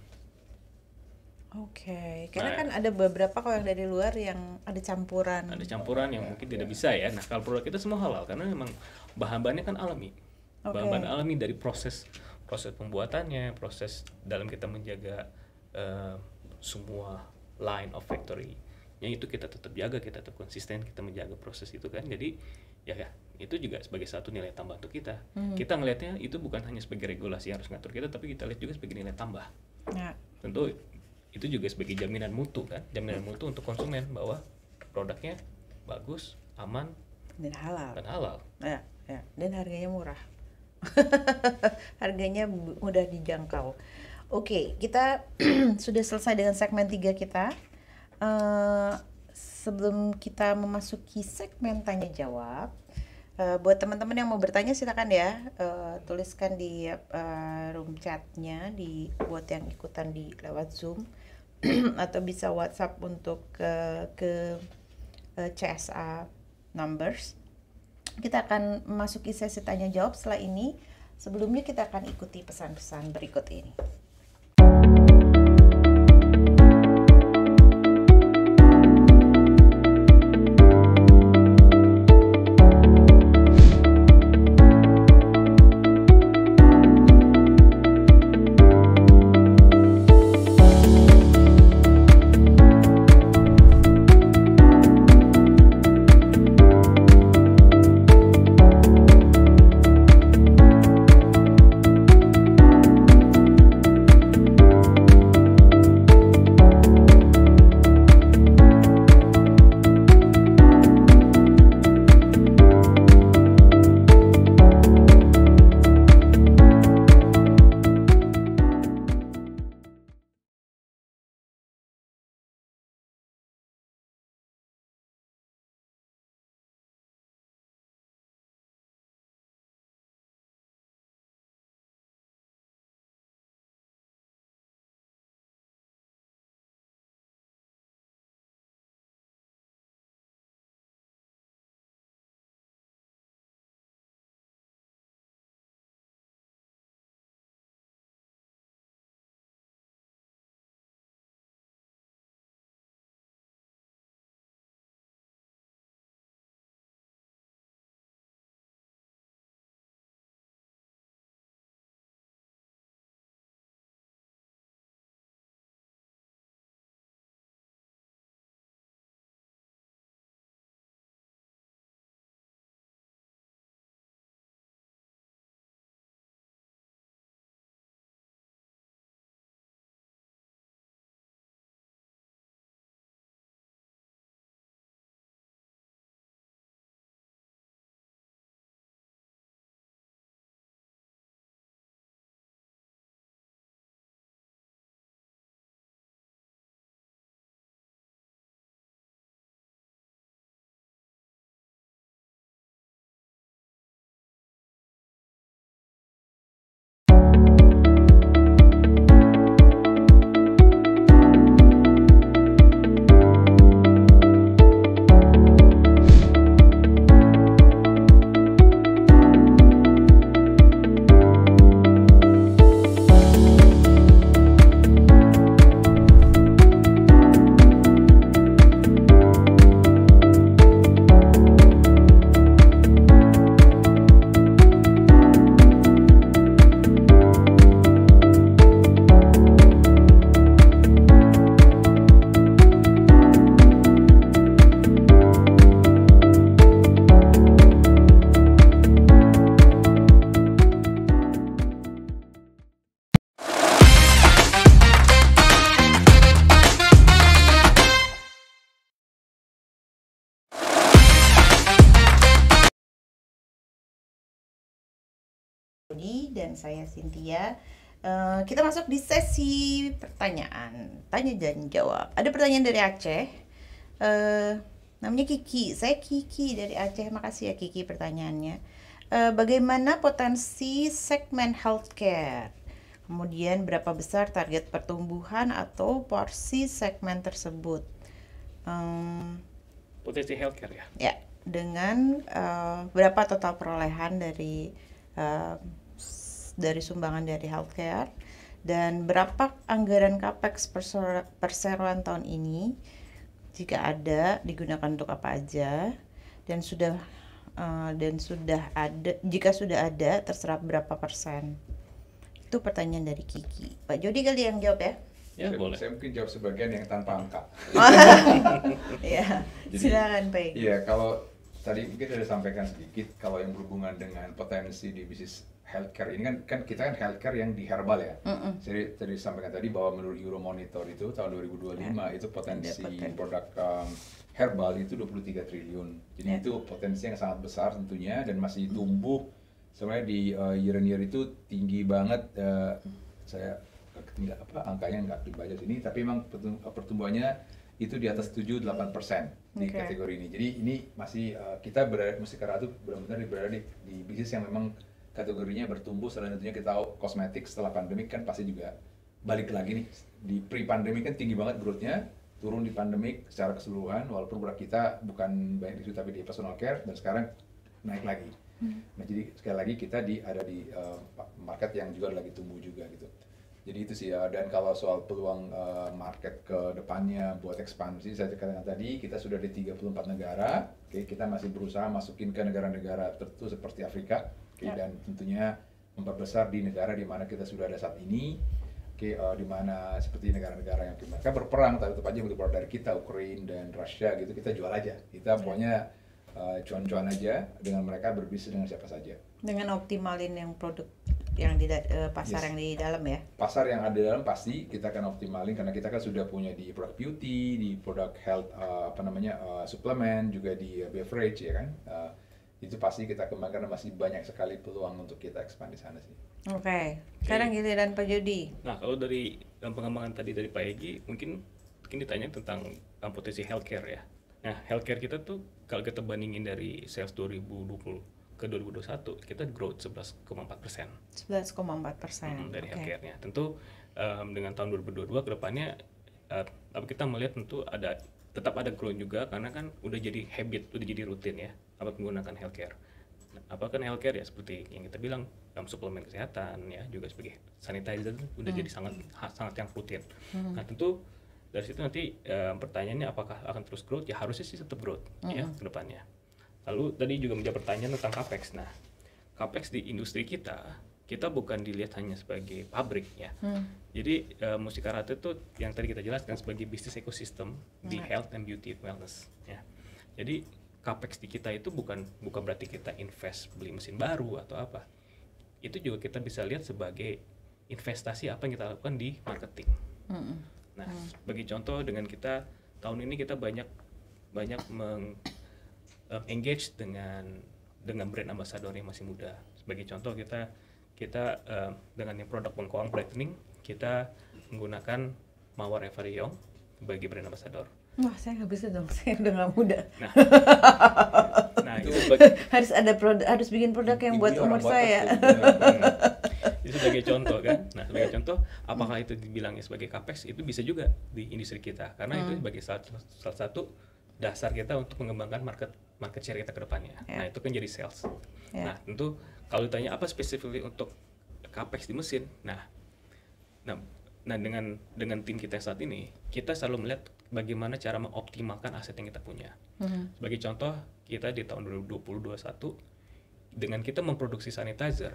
Oke, karena kan ada beberapa kalau yang dari luar yang ada campuran. Ada campuran yang mungkin tidak bisa ya. Nah, kalau produk kita semua halal karena memang bahan-bahannya kan alami. Bahan-bahan alami dari proses pembuatannya, proses dalam kita menjaga semua line of factory. Yang itu kita tetap jaga, kita tetap konsisten, kita menjaga proses itu kan. Jadi ya itu juga sebagai satu nilai tambah untuk kita. Kita ngelihatnya itu bukan hanya sebagai regulasi yang harus ngatur kita, tapi kita lihat juga sebagai nilai tambah. Ya. Tentu itu juga sebagai jaminan mutu kan, jaminan mutu untuk konsumen bahwa produknya bagus, aman, dan halal. Ya, dan harganya murah. Harganya mudah dijangkau. Oke, kita sudah selesai dengan segmen 3 kita. Sebelum kita memasuki segmen tanya jawab, buat teman-teman yang mau bertanya silakan ya, tuliskan di room chatnya buat yang ikutan lewat Zoom atau bisa WhatsApp untuk ke CSA numbers. Kita akan memasuki sesi tanya jawab setelah ini. Sebelumnya kita akan ikuti pesan-pesan berikut ini. Dan saya Cynthia. Kita masuk di sesi pertanyaan, tanya dan jawab. Ada pertanyaan dari Aceh. Namanya Kiki. Saya Kiki dari Aceh. Makasih ya Kiki pertanyaannya. Bagaimana potensi segmen healthcare? Kemudian berapa besar target pertumbuhan atau porsi segmen tersebut? Potensi healthcare ya? Ya, dengan berapa total perolehan dari sumbangan dari healthcare, Dan berapa anggaran capex perseroan tahun ini? Jika ada, digunakan untuk apa aja? Dan sudah ada, jika sudah ada, terserap berapa persen? Itu pertanyaan dari Kiki. Pak Jody kali yang jawab ya? Ya, boleh. Saya mungkin jawab sebagian yang tanpa angka. Ya, silakan Pak. Iya, kalau tadi mungkin sudah sampaikan sedikit, kalau yang berhubungan dengan potensi di bisnis healthcare ini kan kita kan healthcare yang di herbal ya. Jadi tadi sampaikan tadi bahwa menurut Euromonitor itu tahun 2025 itu potensi produk herbal itu 23 triliun. Jadi itu potensi yang sangat besar tentunya dan masih tumbuh. Sebenarnya di year on year itu tinggi banget. Saya angkanya nggak dibaca sini, tapi memang pertumbuhannya itu di atas 7-8% di kategori ini. Jadi ini masih kita Mustika Ratu benar-benar berada di bisnis yang memang kategorinya bertumbuh. Selain tentunya kita tahu kosmetik setelah pandemik kan pasti juga balik lagi nih. Di pre-pandemic kan tinggi banget growth-nya, turun di pandemik secara keseluruhan, walaupun produk kita bukan banyak di tapi di personal care, dan sekarang naik lagi. Nah jadi sekali lagi kita ada di market yang juga lagi tumbuh juga gitu. Jadi itu sih ya. Dan kalau soal peluang market ke depannya buat ekspansi, saya katakan tadi kita sudah di 34 negara. Kita masih berusaha masukin ke negara-negara tertentu seperti Afrika, dan tentunya memperbesar di negara di mana kita sudah ada saat ini. Di mana seperti negara-negara yang mereka berperang, tapi tetap aja beli produk dari kita, Ukraina dan Rusia gitu, kita jual aja. Kita pokoknya cuan-cuan aja dengan mereka, berbisnis dengan siapa saja. Dengan optimalin yang produk yang di pasar yang di dalam ya. Pasar yang ada di dalam pasti kita akan optimalin karena kita kan sudah punya di produk beauty, di produk health suplemen, juga di beverage ya kan. Itu pasti kita kembangkan, masih banyak sekali peluang untuk kita expand di sana sih. Oke. Sekarang giliran Pak Jody. Nah, kalau dari pengembangan tadi dari Pak Egy, mungkin ditanya tentang potensi healthcare ya. Nah, healthcare kita tuh kalau kita bandingin dari sales 2020 ke 2021, kita growth 11,4%. 11,4% dari healthcare-nya. Tentu dengan tahun 2022 ke depannya tapi kita melihat tentu tetap ada growth juga, karena kan udah jadi habit, udah jadi rutin ya menggunakan healthcare. Kan healthcare ya seperti yang kita bilang suplemen kesehatan ya, juga sebagai sanitizer udah jadi sangat yang rutin. Nah, tentu dari situ nanti pertanyaannya apakah akan terus growth? Ya harusnya sih tetap growth ya ke depannya. Lalu tadi juga menjawab pertanyaan tentang capex. Nah, capex di industri kita bukan dilihat hanya sebagai pabrik ya. Jadi Mustika Ratu itu yang tadi kita jelaskan sebagai bisnis ekosistem di health and beauty wellness ya. Jadi capex di kita itu bukan berarti kita invest beli mesin baru atau apa. Itu juga kita bisa lihat sebagai investasi apa yang kita lakukan di marketing. Nah, sebagai contoh dengan kita tahun ini kita banyak engage dengan brand ambassador yang masih muda. Sebagai contoh kita dengan yang produk bengkoang brightening, kita menggunakan Mawar Eva Riong sebagai brand ambassador. Wah, saya nggak bisa dong, saya udah nggak muda. Nah itu harus bikin produk yang buat umur saya. Itu sebagai contoh kan. Nah, sebagai contoh, apakah itu dibilangnya sebagai capex? Itu bisa juga di industri kita, karena itu sebagai salah satu dasar kita untuk mengembangkan market share kita ke depannya. Nah, itu kan jadi sales. Nah, tentu kalau ditanya apa spesifik untuk capex di mesin, nah dengan tim kita saat ini, kita selalu melihat bagaimana cara mengoptimalkan aset yang kita punya. Sebagai contoh, kita di tahun 2021 dengan kita memproduksi sanitizer,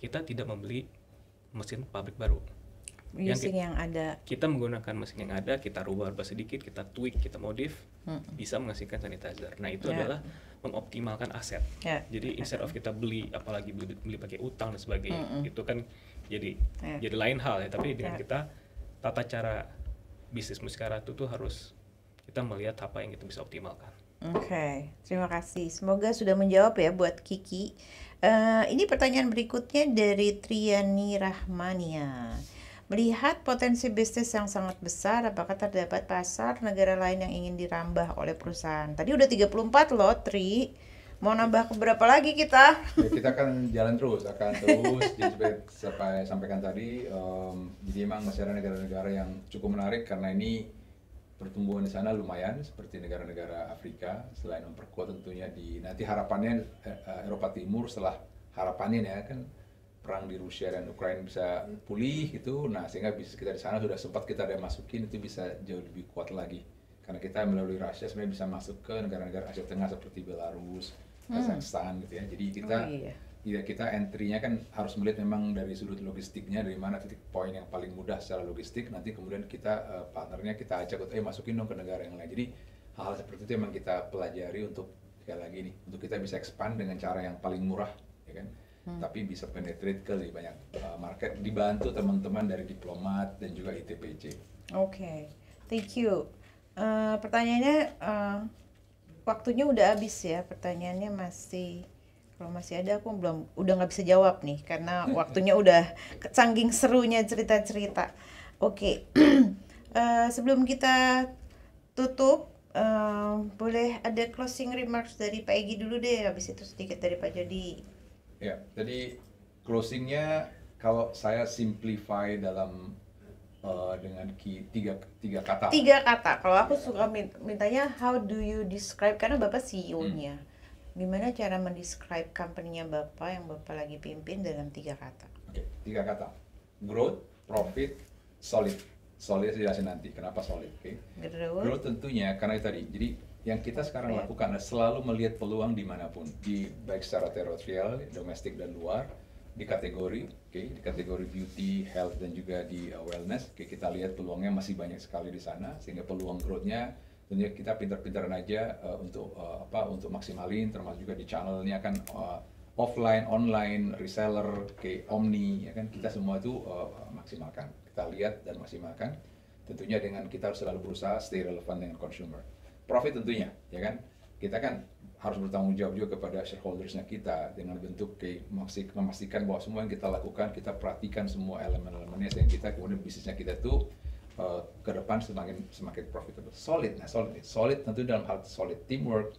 kita tidak membeli mesin pabrik baru. Yang ada. Kita menggunakan mesin yang ada, kita rubah sedikit, kita tweak, kita modif, bisa menghasilkan sanitizer. Nah, itu adalah mengoptimalkan aset. Jadi instead of kita beli pakai utang dan sebagainya, itu kan jadi lain hal ya. Tapi dengan kita tata cara bisnis Mustika Ratu tuh harus kita melihat apa yang kita bisa optimalkan. Oke, terima kasih. Semoga sudah menjawab ya buat Kiki. Ini pertanyaan berikutnya dari Triani Rahmania. Melihat potensi bisnis yang sangat besar, apakah terdapat pasar negara lain yang ingin dirambah oleh perusahaan? Tadi udah 34 loh, Tri. Mau nambah ke berapa lagi kita? Ya, kita akan jalan terus. Jadi seperti sampaikan tadi, jadi memang masih ada negara-negara yang cukup menarik karena ini pertumbuhan di sana lumayan, seperti negara-negara Afrika. Selain memperkuat tentunya nanti harapannya Eropa Timur, setelah harapannya ya kan perang di Rusia dan Ukraina bisa pulih gitu, nah sehingga bisnis kita di sana sudah sempat kita ada masukin itu bisa jauh lebih kuat lagi karena kita melalui Rusia sebenarnya bisa masuk ke negara-negara Asia Tengah seperti Belarus, Kazakhstan gitu ya. Jadi kita entry-nya kan harus melihat memang dari sudut logistiknya, dari mana titik poin yang paling mudah secara logistik, nanti kemudian kita partnernya kita ajak untuk masukin dong ke negara yang lain. Jadi hal seperti itu memang kita pelajari untuk sekali lagi nih, untuk kita bisa expand dengan cara yang paling murah, ya kan? Tapi bisa penetrate ke lebih banyak market, dibantu teman-teman dari Diplomat dan juga ITPC. Oke, thank you. Pertanyaannya, waktunya udah habis ya. Pertanyaannya kalau masih ada aku udah nggak bisa jawab nih karena waktunya udah saking serunya cerita-cerita. Oke, sebelum kita tutup, boleh ada closing remarks dari Pak Egy dulu deh, habis itu sedikit dari Pak Jody. Ya, jadi closingnya kalau saya simplify dalam dengan tiga kata. 3 kata. Kalau aku suka mintanya how do you describe, karena Bapak CEO-nya. Gimana cara mendescribe company-nya Bapak yang Bapak lagi pimpin dalam 3 kata? Oke, 3 kata. Growth, profit, solid. Solid dijelasin nanti kenapa solid, oke? Growth tentunya karena itu tadi. Jadi yang kita sekarang lakukan adalah selalu melihat peluang dimanapun, baik secara teritorial, domestik dan luar, di kategori, di kategori beauty, health dan juga di wellness, kita lihat peluangnya masih banyak sekali di sana, sehingga peluang growth-nya tentunya kita pintar-pintaran aja untuk maksimalin, termasuk juga di channelnya kan offline, online, reseller, omni, ya kan kita semua itu maksimalkan, kita lihat dan maksimalkan, tentunya dengan kita harus selalu berusaha stay relevant dengan consumer. Profit tentunya, ya kan, kita kan harus bertanggung jawab juga kepada shareholdersnya kita dengan bentuk memastikan bahwa semua yang kita lakukan kita perhatikan semua elemen-elemennya sehingga kita kemudian bisnisnya kita tuh ke depan semakin profitable. Solid tentu dalam hal solid teamwork.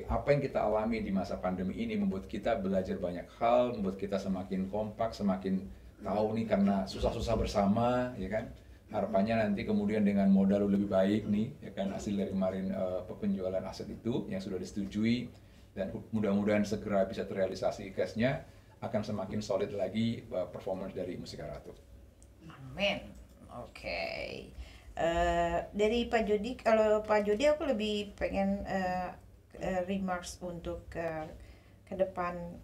Apa yang kita alami di masa pandemi ini membuat kita belajar banyak hal, membuat kita semakin kompak, semakin tahu nih karena susah-susah bersama, ya kan. Harapannya nanti kemudian dengan modal lebih baik nih, ya kan, hasil dari kemarin penjualan aset itu yang sudah disetujui dan mudah-mudahan segera bisa terrealisasi cashnya, akan semakin solid lagi performance dari Mustika Ratu. Amin. Oke. Dari Pak Jody, kalau Pak Jody aku lebih pengen remarks untuk ke depan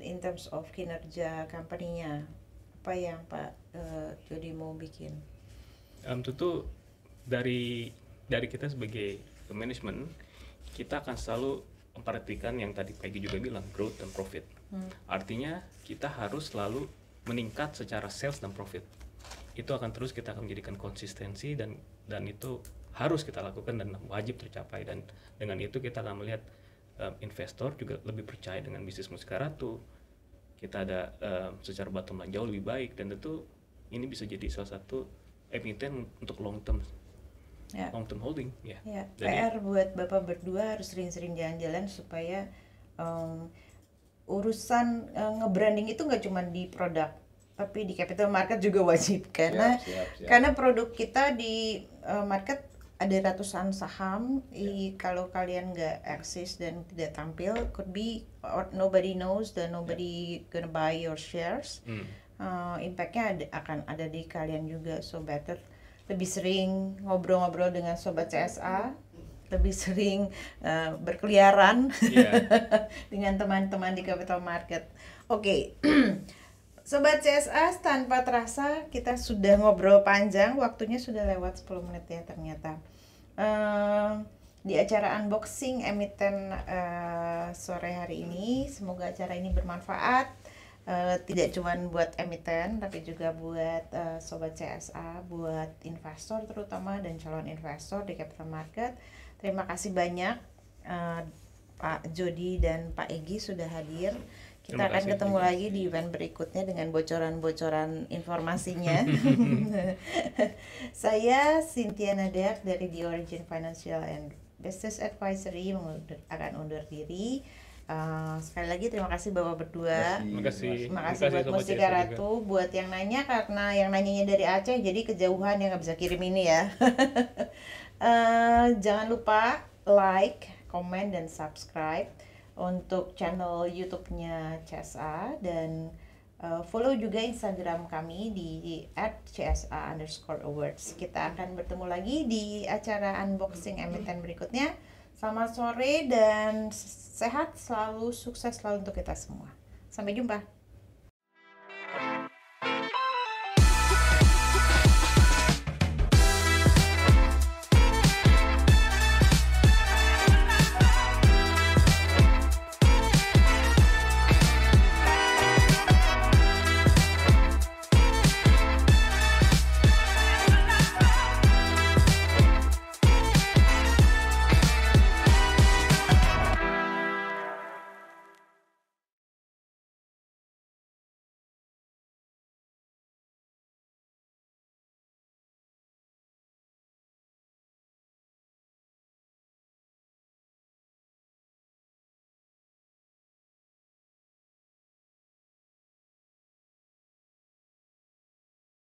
in terms of kinerja company-nya. Apa yang Pak Jody mau bikin? Tentu dari kita sebagai manajemen, kita akan selalu memperhatikan yang tadi Peggy juga bilang, growth dan profit. Artinya kita harus selalu meningkat secara sales dan profit. Itu akan terus kita akan menjadikan konsistensi dan itu harus kita lakukan dan wajib tercapai, dan dengan itu kita akan melihat investor juga lebih percaya dengan bisnis Mustika Ratu. Kita ada secara bottom line jauh lebih baik, dan tentu ini bisa jadi salah satu emiten untuk long term holding ya. Jadi, PR buat Bapak berdua harus sering-sering jalan-jalan supaya urusan nge-branding itu nggak cuma di produk, tapi di capital market juga wajib karena karena produk kita di market ada ratusan saham. Kalau kalian nggak eksis dan tidak tampil, could be nobody knows dan nobody gonna buy your shares. Impact-nya akan ada di kalian juga. So better lebih sering ngobrol-ngobrol dengan sobat CSA, lebih sering berkeliaran dengan teman-teman di capital market. Oke. Sobat CSA, tanpa terasa kita sudah ngobrol panjang, waktunya sudah lewat 10 menit ya ternyata. Di acara unboxing emiten sore hari ini, semoga acara ini bermanfaat. Tidak cuma buat emiten tapi juga buat sobat CSA, buat investor terutama dan calon investor di capital market. Terima kasih banyak Pak Jody dan Pak Egy sudah hadir. Kita akan ketemu lagi di event berikutnya dengan bocoran-bocoran informasinya. Saya Cynthia Nadak dari The Origin Financial and Business Advisory akan undur diri. Sekali lagi terima kasih Bapak berdua. Terima kasih buat Mustika Ratu. Buat yang nanya, karena yang nanyanya dari Aceh jadi kejauhan yang nggak bisa kirim ini ya. Jangan lupa like, komen, dan subscribe untuk channel YouTube-nya CSA, dan Follow juga Instagram kami di @csa_awards. Kita akan bertemu lagi di acara unboxing emiten berikutnya. Selamat sore dan sehat selalu, sukses selalu untuk kita semua. Sampai jumpa.